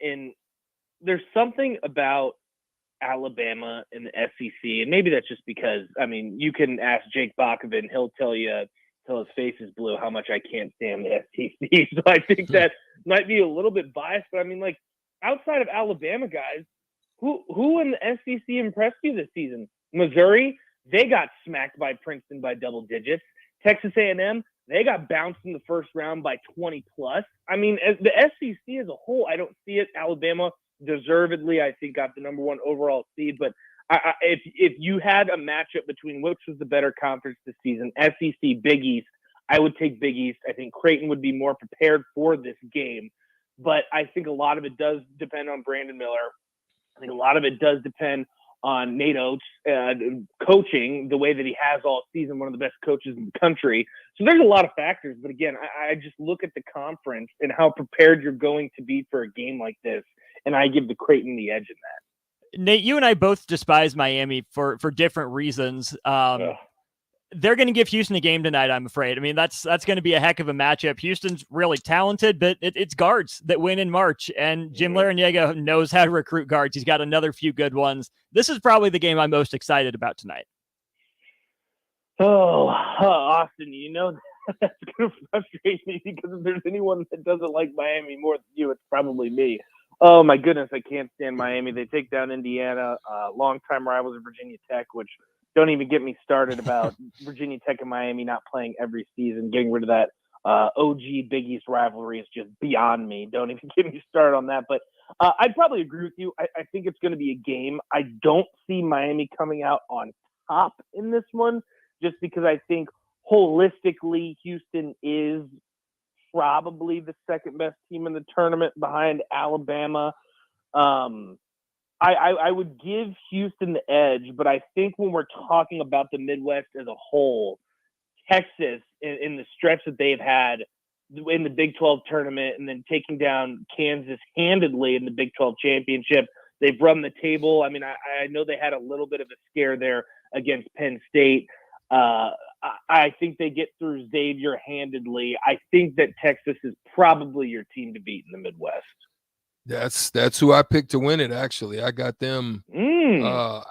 there's something about Alabama and the SEC, and maybe that's just because, I mean, you can ask Jake Bakovic, he'll tell you till his face is blue how much I can't stand the SEC. So I think that might be a little bit biased, but I mean, like, outside of Alabama, guys, who in the SEC impressed you this season? Missouri, they got smacked by Princeton by double digits. Texas A&M, they got bounced in the first round by 20 plus. I mean, as the SEC as a whole, I don't see it. Alabama deservedly, I think, got the number 1 overall seed. But if you had a matchup between which was the better conference this season, SEC, Big East, I would take Big East. I think Creighton would be more prepared for this game. But I think a lot of it does depend on Brandon Miller. I think a lot of it does depend on Nate Oates coaching the way that he has all season, one of the best coaches in the country. So there's a lot of factors. But again, I just look at the conference and how prepared you're going to be for a game like this, and I give the Creighton the edge in that. Nate, you and I both despise Miami for different reasons. They're going to give Houston a game tonight, I'm afraid. I mean, that's going to be a heck of a matchup. Houston's really talented, but it's guards that win in March, and Jim Larrañaga knows how to recruit guards. He's got another few good ones. This is probably the game I'm most excited about tonight. Austin, that's going to frustrate me, because if there's anyone that doesn't like Miami more than you, it's probably me. Oh, my goodness, I can't stand Miami. They take down Indiana, longtime rivals of Virginia Tech, which don't even get me started about Virginia Tech and Miami not playing every season, getting rid of that OG Big East rivalry is just beyond me. Don't even get me started on that. But I'd probably agree with you. I think it's going to be a game. I don't see Miami coming out on top in this one, just because I think holistically Houston is probably the second best team in the tournament behind Alabama. I would give Houston the edge, but I think when we're talking about the Midwest as a whole, Texas, in the stretch that they've had in the Big 12 tournament and then taking down Kansas handedly in the Big 12 championship, they've run the table. I mean, I know they had a little bit of a scare there against Penn State. I think they get through Xavier handedly. I think that Texas is probably your team to beat in the Midwest. That's who I picked to win it. Actually, I got them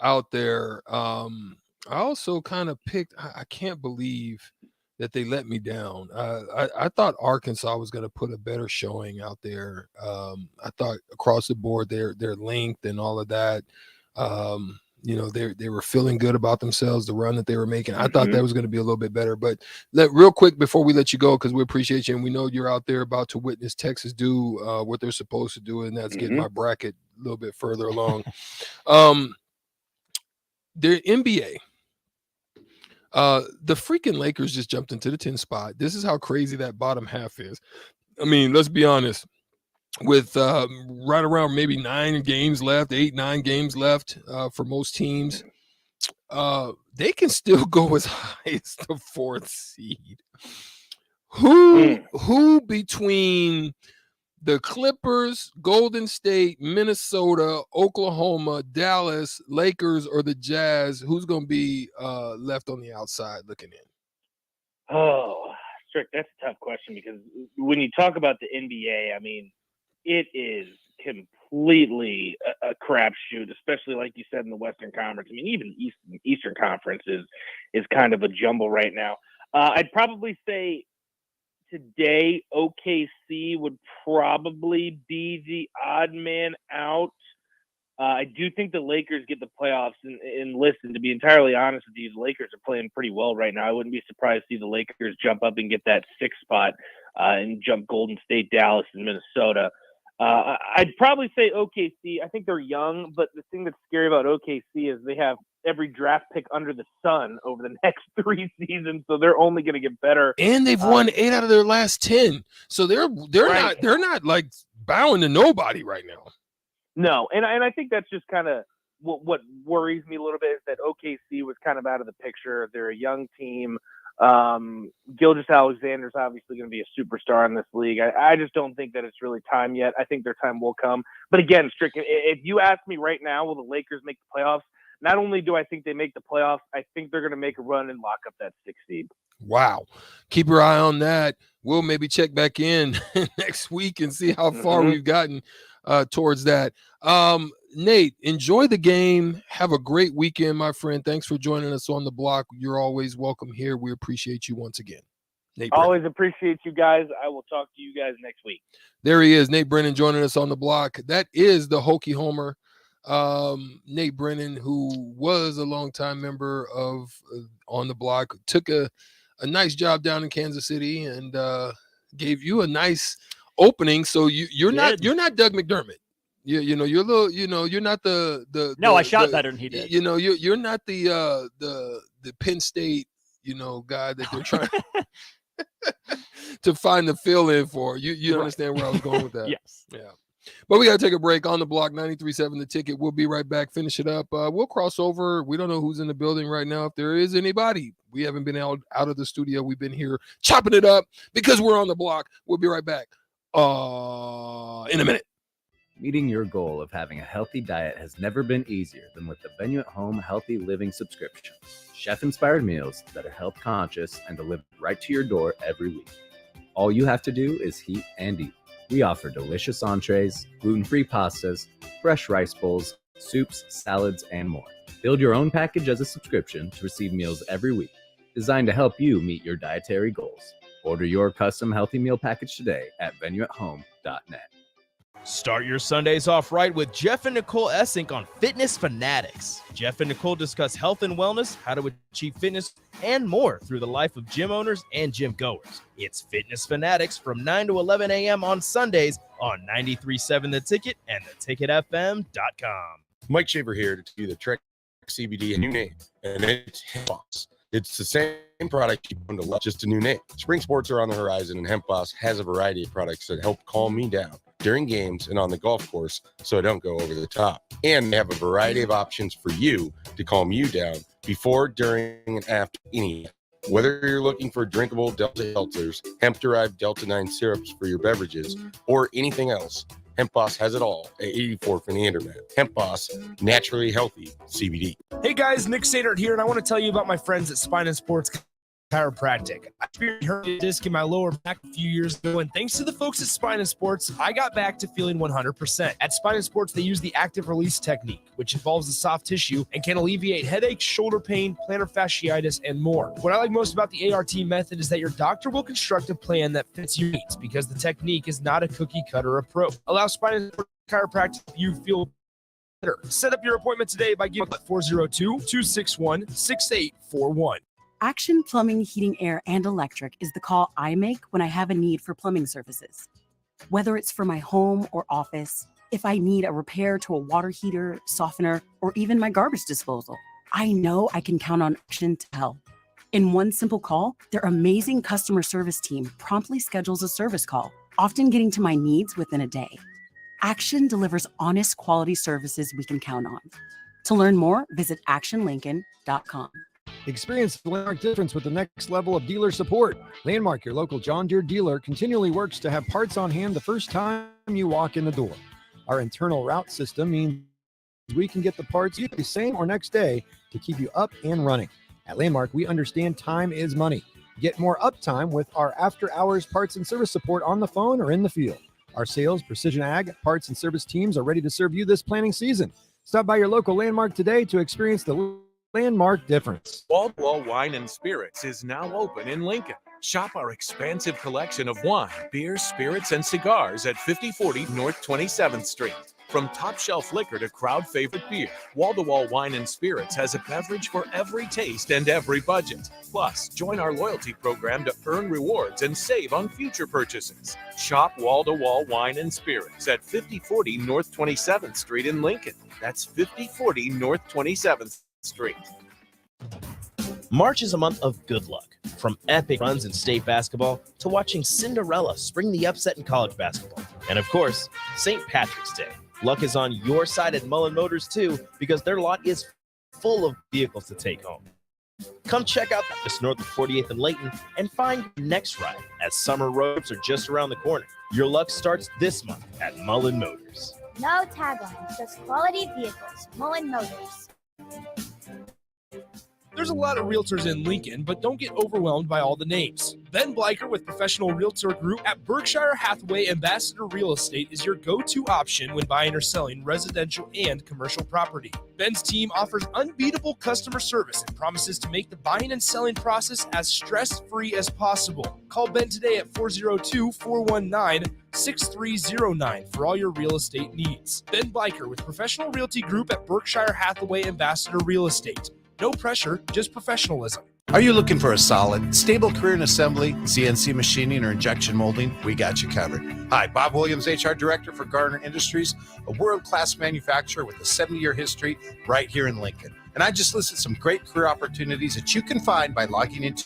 out there. I also kind of picked. I can't believe that they let me down. I thought Arkansas was going to put a better showing out there. I thought across the board, their length and all of that. They were feeling good about themselves, the run that they were making. I thought that was going to be a little bit better. But real quick before we let you go, because we appreciate you and we know you're out there about to witness Texas do what they're supposed to do, and that's getting my bracket a little bit further along. Their NBA. The freaking Lakers just jumped into the 10th spot. This is how crazy that bottom half is. I mean, let's be honest. With right around maybe 9 games left, 8-9 games left for most teams, they can still go as high as the 4th seed. Who between the Clippers, Golden State, Minnesota, Oklahoma, Dallas, Lakers, or the Jazz, who's going to be left on the outside looking in? Oh, Strick, that's a tough question, because when you talk about the NBA, I mean, it is completely a crapshoot, especially like you said in the Western Conference. I mean, even Eastern Conference is kind of a jumble right now. I'd probably say today OKC would probably be the odd man out. I do think the Lakers get the playoffs, and listen, to be entirely honest with you, the Lakers are playing pretty well right now. I wouldn't be surprised to see the Lakers jump up and get that 6th spot and jump Golden State, Dallas, and Minnesota. I'd probably say OKC. I think they're young, but the thing that's scary about OKC is they have every draft pick under the sun over the next 3 seasons, so they're only going to get better. And they've won 8 out of their last 10, so they're not like bowing to nobody right now. No, and I think that's just kind of what worries me a little bit, is that OKC was kind of out of the picture. They're a young team. Gilgeous-Alexander's obviously going to be a superstar in this league. I just don't think that it's really time yet. I think their time will come. But again, Strick, if you ask me right now, will the Lakers make the playoffs? Not only do I think they make the playoffs, I think they're going to make a run and lock up that 6th seed. Wow. Keep your eye on that. We'll maybe check back in next week and see how far we've gotten towards that. Nate, enjoy the game. Have a great weekend, my friend. Thanks for joining us on the block. You're always welcome here. We appreciate you once again. Nate Brennan. Always appreciate you guys. I will talk to you guys next week. There he is, Nate Brennan, joining us on the block. That is the Hokie Homer, Nate Brennan, who was a longtime member of On the Block, took a nice job down in Kansas City and gave you a nice opening. So you're not Doug McDermott. You're a little, you're not the No, I shot better than he did. You're not the Penn State, guy that they're trying to find the fill in for. You understand where I was going with that? Yes. Yeah. But we got to take a break. On the Block, 93.7 The Ticket. We'll be right back. Finish it up. We'll cross over. We don't know who's in the building right now. If there is anybody, we haven't been out of the studio. We've been here chopping it up because we're on the block. We'll be right back in a minute. Meeting your goal of having a healthy diet has never been easier than with the Venue at Home Healthy Living subscription. Chef-inspired meals that are health conscious and delivered right to your door every week. All you have to do is heat and eat. We offer delicious entrees, gluten-free pastas, fresh rice bowls, soups, salads, and more. Build your own package as a subscription to receive meals every week, designed to help you meet your dietary goals. Order your custom healthy meal package today at venueathome.net. Start your Sundays off right with Jeff and Nicole Essink on Fitness Fanatics. Jeff and Nicole discuss health and wellness, how to achieve fitness, and more through the life of gym owners and gym goers. It's Fitness Fanatics from 9 to 11 a.m. on Sundays on 93.7 The Ticket and theticketfm.com. Mike Shaver here to tell you the Trek CBD, a new name, and it's Hemp Boss. It's the same product you come to love, just a new name. Spring sports are on the horizon, and Hemp Boss has a variety of products that help calm me down during games and on the golf course so I don't go over the top. And they have a variety of options for you to calm you down before, during, and after any. Whether you're looking for drinkable Delta seltzers, hemp-derived Delta-9 syrups for your beverages, or anything else, Hemp Boss has it all at 84th and Andermatt. Hemp Boss, naturally healthy CBD. Hey guys, Nick Sadert here, and I want to tell you about my friends at Spine and Sports Chiropractic. I experienced hernia disc in my lower back a few years ago, and thanks to the folks at Spine and Sports, I got back to feeling 100%. At Spine and Sports, they use the active release technique, which involves the soft tissue and can alleviate headaches, shoulder pain, plantar fasciitis, and more. What I like most about the ART method is that your doctor will construct a plan that fits your needs because the technique is not a cookie-cutter approach. Allow Spine and Sports Chiropractic to you feel better. Set up your appointment today by giving 402-261-6841. Action Plumbing, Heating, Air, and Electric is the call I make when I have a need for plumbing services. Whether it's for my home or office, if I need a repair to a water heater, softener, or even my garbage disposal, I know I can count on Action to help. In one simple call, their amazing customer service team promptly schedules a service call, often getting to my needs within a day. Action delivers honest, quality services we can count on. To learn more, visit actionlincoln.com. Experience the Landmark difference with the next level of dealer support. Landmark, your local John Deere dealer, continually works to have parts on hand the first time you walk in the door. Our internal route system means we can get the parts either the same or next day to keep you up and running. At Landmark, we understand time is money. Get more uptime with our after-hours parts and service support on the phone or in the field. Our sales, precision ag, parts, and service teams are ready to serve you this planting season. Stop by your local Landmark today to experience the Landmark difference. Wall-to-Wall Wine and Spirits is now open in Lincoln. Shop our expansive collection of wine, beer, spirits, and cigars at 5040 North 27th Street. From top shelf liquor to crowd favorite beer, Wall-to-Wall Wine and Spirits has a beverage for every taste and every budget. Plus, join our loyalty program to earn rewards and save on future purchases. Shop Wall-to-Wall Wine and Spirits at 5040 North 27th Street in Lincoln. That's 5040 North 27th Street. March is a month of good luck. From epic runs in state basketball to watching Cinderella spring the upset in college basketball. And of course, St. Patrick's Day. Luck is on your side at Mullen Motors too, because their lot is full of vehicles to take home. Come check out just north of 48th and Layton and find your next ride, as summer roads are just around the corner. Your luck starts this month at Mullen Motors. No taglines, just quality vehicles. Mullen Motors. There's a lot of realtors in Lincoln, but don't get overwhelmed by all the names. Ben Bleicher with Professional Realtor Group at Berkshire Hathaway Ambassador Real Estate is your go-to option when buying or selling residential and commercial property. Ben's team offers unbeatable customer service and promises to make the buying and selling process as stress-free as possible. Call Ben today at 402-419-6309 for all your real estate needs. Ben Bleicher with Professional Realty Group at Berkshire Hathaway Ambassador Real Estate. No pressure, just professionalism. Are you looking for a solid, stable career in assembly, CNC machining, or injection molding? We got you covered. Hi, Bob Williams, HR Director for Darin Industries, a world-class manufacturer with a 70-year history right here in Lincoln. And I just listed some great career opportunities that you can find by logging into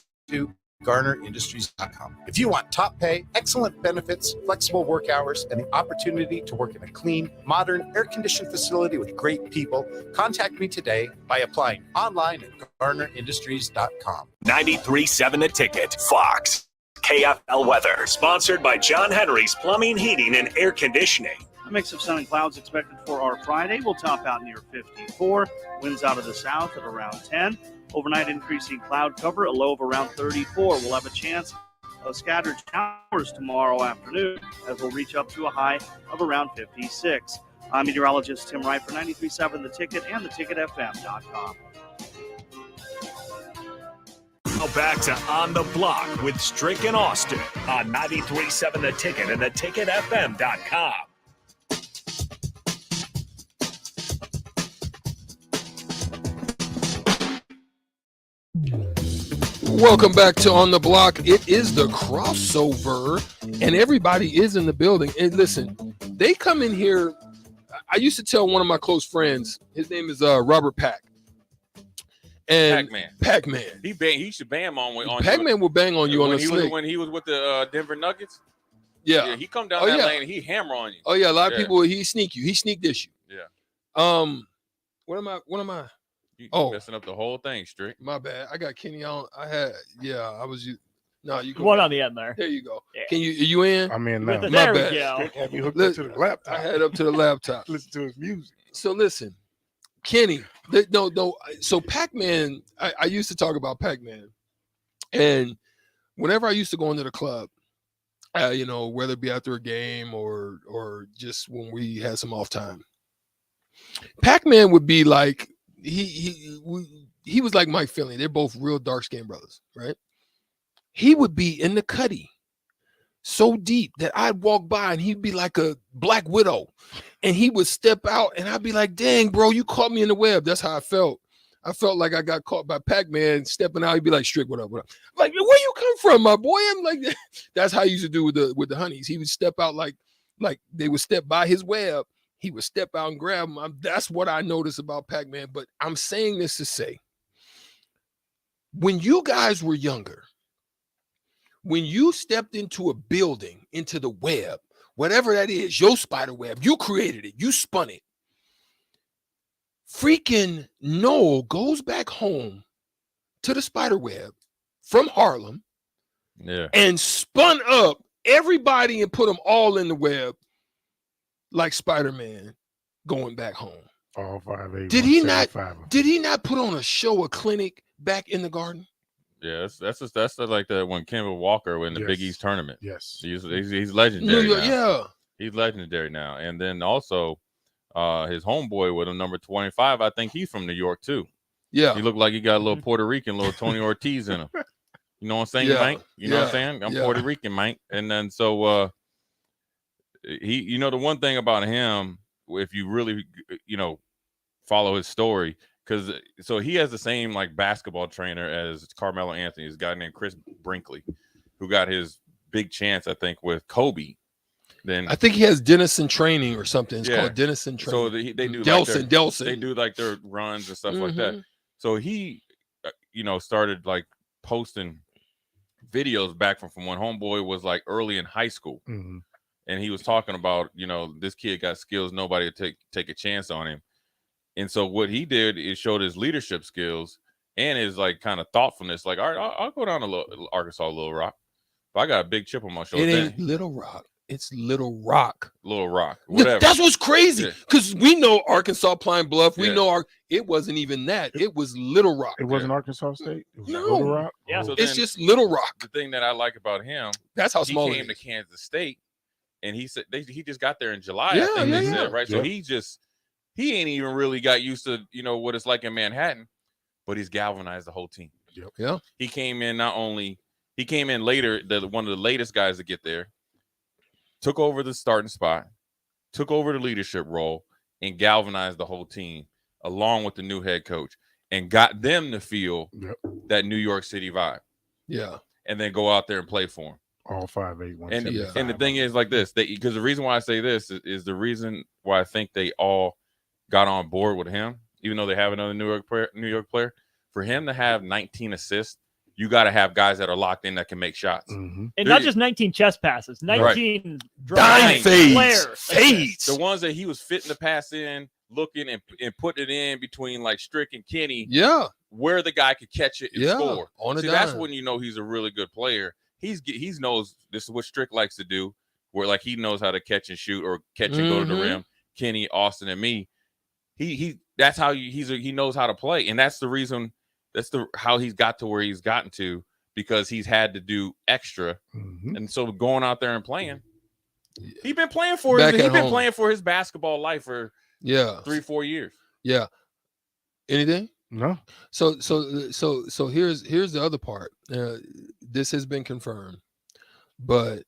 GarnerIndustries.com. If you want top pay, excellent benefits, flexible work hours, and the opportunity to work in a clean, modern, air-conditioned facility with great people, contact me today by applying online at GarnerIndustries.com. 93.7 The Ticket, Fox. KFL weather, sponsored by John Henry's Plumbing, Heating, and Air Conditioning. A mix of sun and clouds expected for our Friday. We'll top out near 54. Winds out of the south at around 10. Overnight increasing cloud cover, a low of around 34. We'll have a chance of scattered showers tomorrow afternoon as we'll reach up to a high of around 56. I'm meteorologist Tim Wright for 93.7 The Ticket and theticketfm.com. Now back to On the Block with Strick and Austin on 93.7 The Ticket and theticketfm.com. Welcome back to On the Block. It is the crossover, and everybody is in the building. And listen, they come in here. I used to tell one of my close friends, his name is Robert Pack. And Pac-Man. He should bang on Pac-Man will bang on you on the slick. When he was with the Denver Nuggets. Yeah. He come down that lane and he hammer on you. Oh yeah, a lot of people he sneak you. He sneak this you. Yeah. What am I? You messing up the whole thing, Strick. My bad. I got Kenny on. I was you. No, you go one back. on the end there. There you go. Yeah. Can you in? I'm in now. My There bad. we go. Have you hooked up to the laptop? I had up to the laptop. Listen to his music. So listen, Kenny. No. So Pac-Man. I used to talk about Pac-Man, and whenever I used to go into the club, whether it be after a game or just when we had some off time, Pac-Man would be like he was like Mike Finley. They're both real dark-skinned brothers, right? He would be in the cutty so deep that I'd walk by and he'd be like a black widow, and he would step out and I'd be like, dang, bro, you caught me in the web. That's how I felt. I felt like I got caught by Pac-Man stepping out. He'd be like, Strick, what up? I'm like, where you come from, my boy? I'm like, that's how he used to do with the honeys. He would step out like they would step by his web. He would step out and grab them. That's what I noticed about Pac-Man. But I'm saying this to say, when you guys were younger, when you stepped into a building, into the web, whatever that is, your spider web, you created it, you spun it. Freaking Noel goes back home to the spider web from Harlem and spun up everybody and put them all in the web like Spider-Man going back home. All 5'8". Did he not put on a show, a clinic back in the garden? Yeah, that's like the when Kemba Walker in the Big East tournament. Yes. He's legendary now. Yeah. He's legendary now. And then also his homeboy with him, number 25, I think he's from New York too. Yeah. He looked like he got a little Puerto Rican, little Tony Ortiz in him. You know what I'm saying, Mike? You know what I'm saying? I'm Puerto Rican, Mike. And then so he, the one thing about him, if you really, follow his story, because so he has the same like basketball trainer as Carmelo Anthony, this guy named Chris Brinkley, who got his big chance, I think, with Kobe. Then I think he has Denison Training or something. It's called Denison Training. So they do Delson. They do like their runs and stuff like that. So he, started like posting videos back from when homeboy was like early in high school, and he was talking about this kid got skills, nobody would take a chance on him. And so what he did is showed his leadership skills and his like kind of thoughtfulness. Like, all right, I'll go down to Arkansas, Little Rock, but I got a big chip on my shoulder. It ain't Little Rock. It's Little Rock. Little Rock. Whatever. That's what's crazy. Because we know Arkansas, Pine Bluff. We know it wasn't even that. It was Little Rock. It wasn't Arkansas State. It was No. Little Rock. Yeah, so it's just Little Rock. The thing that I like about him, that's how small he it came to is. Kansas State, and he said he just got there in July. Yeah, I think they yeah, said, yeah. right? So he ain't even really got used to what it's like in Manhattan, but he's galvanized the whole team. Yep. Yeah. He came in later, one of the latest guys to get there, took over the starting spot, took over the leadership role, and galvanized the whole team along with the new head coach and got them to feel that New York City vibe. Yeah. And then go out there and play for him. All 5'8", And the thing is like this, because the reason why I say this is the reason why I think they all got on board with him, even though they have another New York player. For him to have 19 assists, you got to have guys that are locked in that can make shots. And not just 19 chest passes, 19 drives, fades. The ones that he was fitting to pass in, looking and putting it in between like Strick and Kenny. Yeah. Where the guy could catch it and score. On a See, dime. that's when you know he's a really good player. He knows this is what Strick likes to do, where like he knows how to catch and shoot or catch and go to the rim. Kenny, Austin, and me. That's how he knows how to play, and that's the reason. That's how he's got to where he's gotten to, because he's had to do extra, and so going out there and playing, he's been playing for his basketball life for 3-4 years. Yeah. Anything? No. So here's the other part. This has been confirmed, but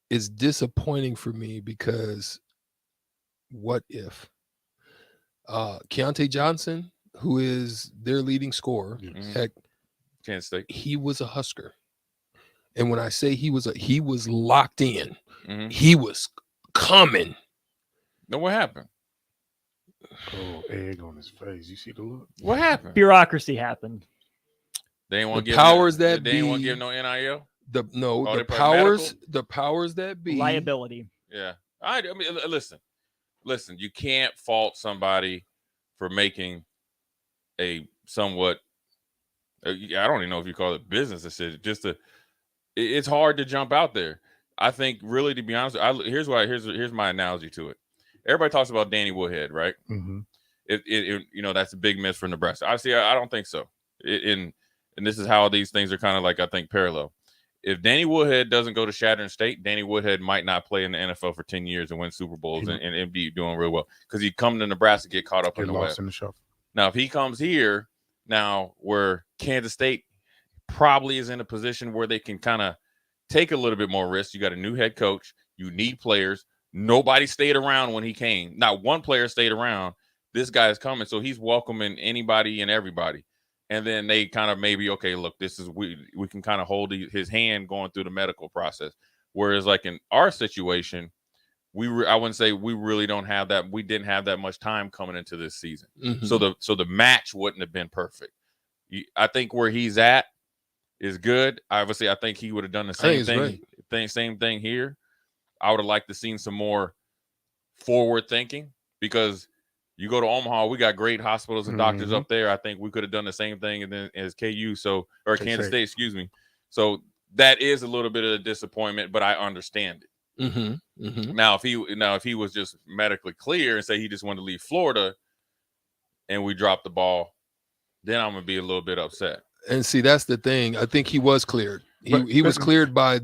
it's disappointing for me because what if Keontae Johnson, who is their leading scorer, heck, Kansas State. He was a Husker. And when I say he was locked in. Mm-hmm. He was coming. Now what happened? Oh, egg on his face. You see the look? What happened? Bureaucracy happened. They ain't want to The give powers no, that they ain't want be- to give no NIL. The they put powers that be. Liability. Yeah. I mean, listen. You can't fault somebody for making a somewhat. I don't even know if you call it business decision. It's hard to jump out there. I think really, to be honest, here's my analogy to it. Everybody talks about Danny Woodhead, right? Mm-hmm. That's a big miss for Nebraska. Obviously, I don't think so. And this is how these things are kind of like, I think, parallel. If Danny Woodhead doesn't go to Shattern State, Danny Woodhead might not play in the NFL for 10 years and win Super Bowls and be doing real well because he'd come to Nebraska, get caught up in the lost web. in the shuffle. Now, if he comes here now where Kansas State probably is in a position where they can kind of take a little bit more risk. You got a new head coach. You need players. Nobody stayed around when he came. Not one player stayed around. This guy is coming, so he's welcoming anybody and everybody. And then they kind of maybe, okay, look, this is we can kind of hold his hand going through the medical process. Whereas like in our situation, I wouldn't say we really don't have that. We didn't have that much time coming into this season. Mhm. So the match wouldn't have been perfect. I think where he's at is good. Obviously, I think he would have done the same same thing here. I would have liked to seen some more forward thinking because you go to Omaha, we got great hospitals and doctors up there. I think we could have done the same thing and then as KU, or Kansas State, excuse me. So that is a little bit of a disappointment, but I understand it. Mm-hmm. Mm-hmm. Now, if he was just medically clear and say he just wanted to leave Florida, and we dropped the ball, then I'm gonna be a little bit upset. And see, that's the thing. I think he was cleared. He was cleared by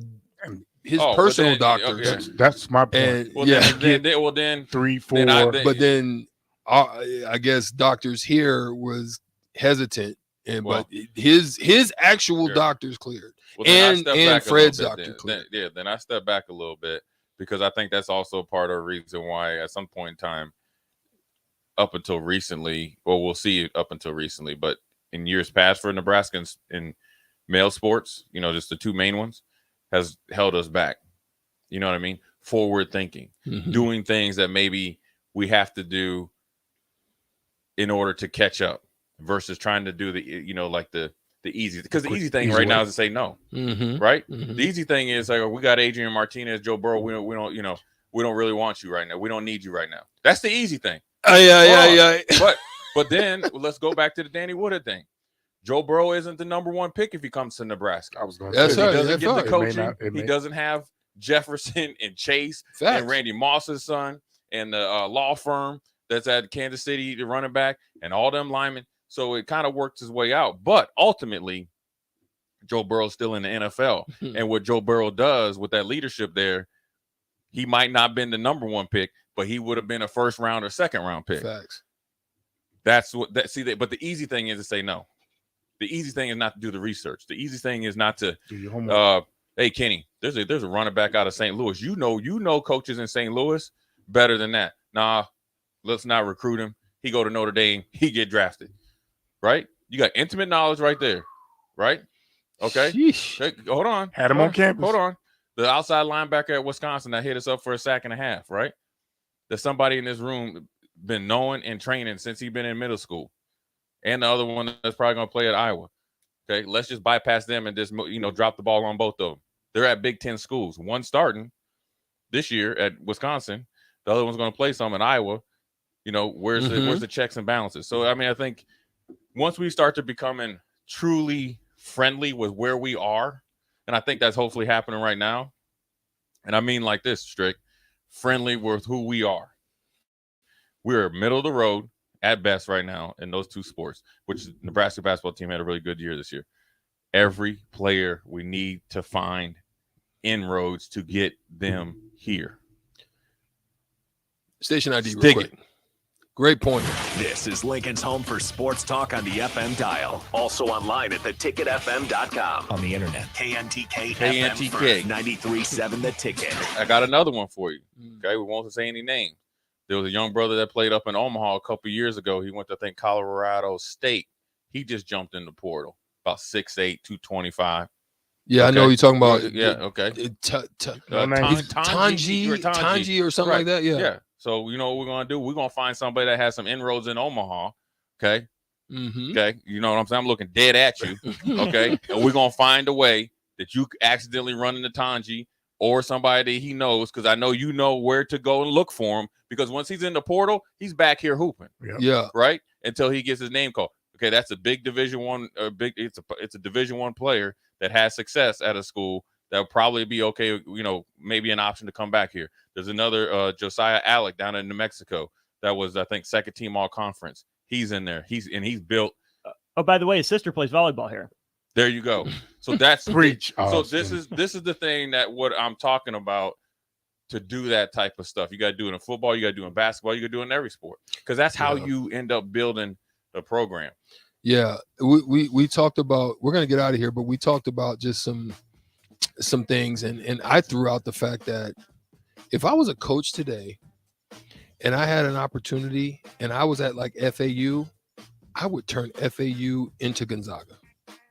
his Oh, personal then, doctors. okay. That's my point. And Well, yeah, then 3, 4. but then I guess doctors here was hesitant, but his actual doctors cleared, then and Fred's doctor cleared. Then I step back a little bit because I think that's also part of the reason why at some point in time, up until recently, well, we'll see up until recently, but in years past for Nebraskans in male sports, just the two main ones, has held us back. You know what I mean? Forward thinking, doing things that maybe we have to do in order to catch up versus trying to do the easy, because the easy thing right now is to say no, right? The easy thing is like, we got Adrian Martinez, Joe Burrow. We don't really want you right now. We don't need you right now. That's the easy thing. Yeah. But then let's go back to the Danny Woodhead thing. Joe Burrow isn't the number one pick if he comes to Nebraska. I was going to say he doesn't get the coaching. He doesn't have Jefferson and Chase and Randy Moss's son and the law firm that's at Kansas City, the running back, and all them linemen. So it kind of works his way out. But ultimately, Joe Burrow's still in the NFL. And what Joe Burrow does with that leadership there, he might not have been the number one pick, but he would have been a first round or second round pick. Facts. But the easy thing is to say no. The easy thing is not to do the research. The easy thing is not to do your homework. Hey Kenny, there's a running back out of St. Louis. You know coaches in St. Louis better than that. Nah, let's not recruit him. He go to Notre Dame, he get drafted. Right? You got intimate knowledge right there. Right? Okay. Hey, hold on. Had him on campus. Hold on. The outside linebacker at Wisconsin that hit us up for a sack and a half, right? There's somebody in this room been knowing and training since he's been in middle school. And the other one that's probably going to play at Iowa. Okay, let's just bypass them and just drop the ball on both of them. They're at Big Ten schools. One starting this year at Wisconsin. The other one's going to play some in Iowa. Where's the checks and balances? So I mean, I think once we start to becoming truly friendly with where we are, and I think that's hopefully happening right now. And I mean like this, Strick, friendly with who we are. We're middle of the road at best right now in those two sports, which the Nebraska basketball team had a really good year this year. Every player we need to find inroads to get them here. Station ID real quick. Great point. This is Lincoln's home for sports talk on the FM dial. Also online at theticketfm.com. On the internet. KNTK FM first, 93.7 The Ticket. I got another one for you. Okay, we won't say any names. There was a young brother that played up in Omaha a couple years ago. He went to, I think, Colorado State. He just jumped in the portal. about 6'8", 225. Yeah, okay. I know who you're talking about. Yeah, okay. Tanji or something like that. Yeah. Yeah. So you know what we're gonna do? We're gonna find somebody that has some inroads in Omaha. Okay. Okay. You know what I'm saying? I'm looking dead at you. Okay. And we're gonna find a way that you accidentally run into Tanji or somebody that he knows, because I know you know where to go and look for him, because once he's in the portal, he's back here hooping. Yeah. Right? Until he gets his name called. Okay, that's a big Division One, it's a Division One player that has success at a school that would probably be okay, you know, maybe an option to come back here. There's another Josiah Alec down in New Mexico that was, I think, second team all conference. He's in there. He's built. Oh, by the way, his sister plays volleyball here. There you go. So that's Preach, So Austin. this is the thing that what I'm talking about. To do that type of stuff, you got to do it in football, you got to do it in basketball, you got to do it in every sport, because that's how you end up building the program. Yeah, we talked about, we're gonna get out of here, but we talked about just some things, and I threw out the fact that if I was a coach today and I had an opportunity and I was at like FAU, I would turn FAU into Gonzaga.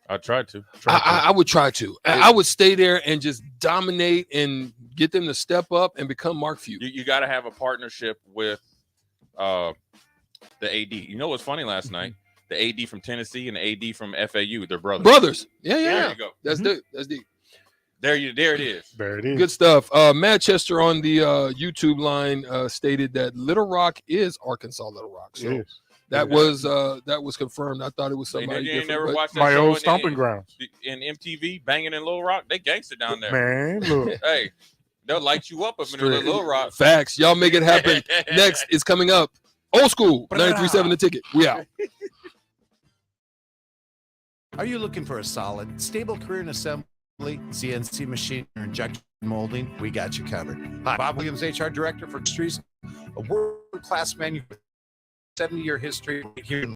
I tried to. I would try to. I would stay there and just dominate and get them to step up and become Mark Few. You got to have a partnership with the AD. You know what's funny last night? The AD from Tennessee and the AD from FAU, they're brothers. Yeah. There you go. That's the. There it is. There it is. Good stuff. Manchester on the YouTube line stated that Little Rock is Arkansas Little Rock. So Yes. that was confirmed. I thought it was somebody You ain't different. never but- watched that My show old stomping grounds. in MTV, Banging in Little Rock. They gangster down there. Man, look. Hey, they'll light you up in Little Rock. Facts. Y'all make it happen. Next is coming up. Old School 93.7 The Ticket. We out. Are you looking for a solid, stable career in assembly, CNC machine, or injection molding? We got you covered. Hi, Bob Williams, HR Director for Industries, a world-class manufacturer, 70-year history here in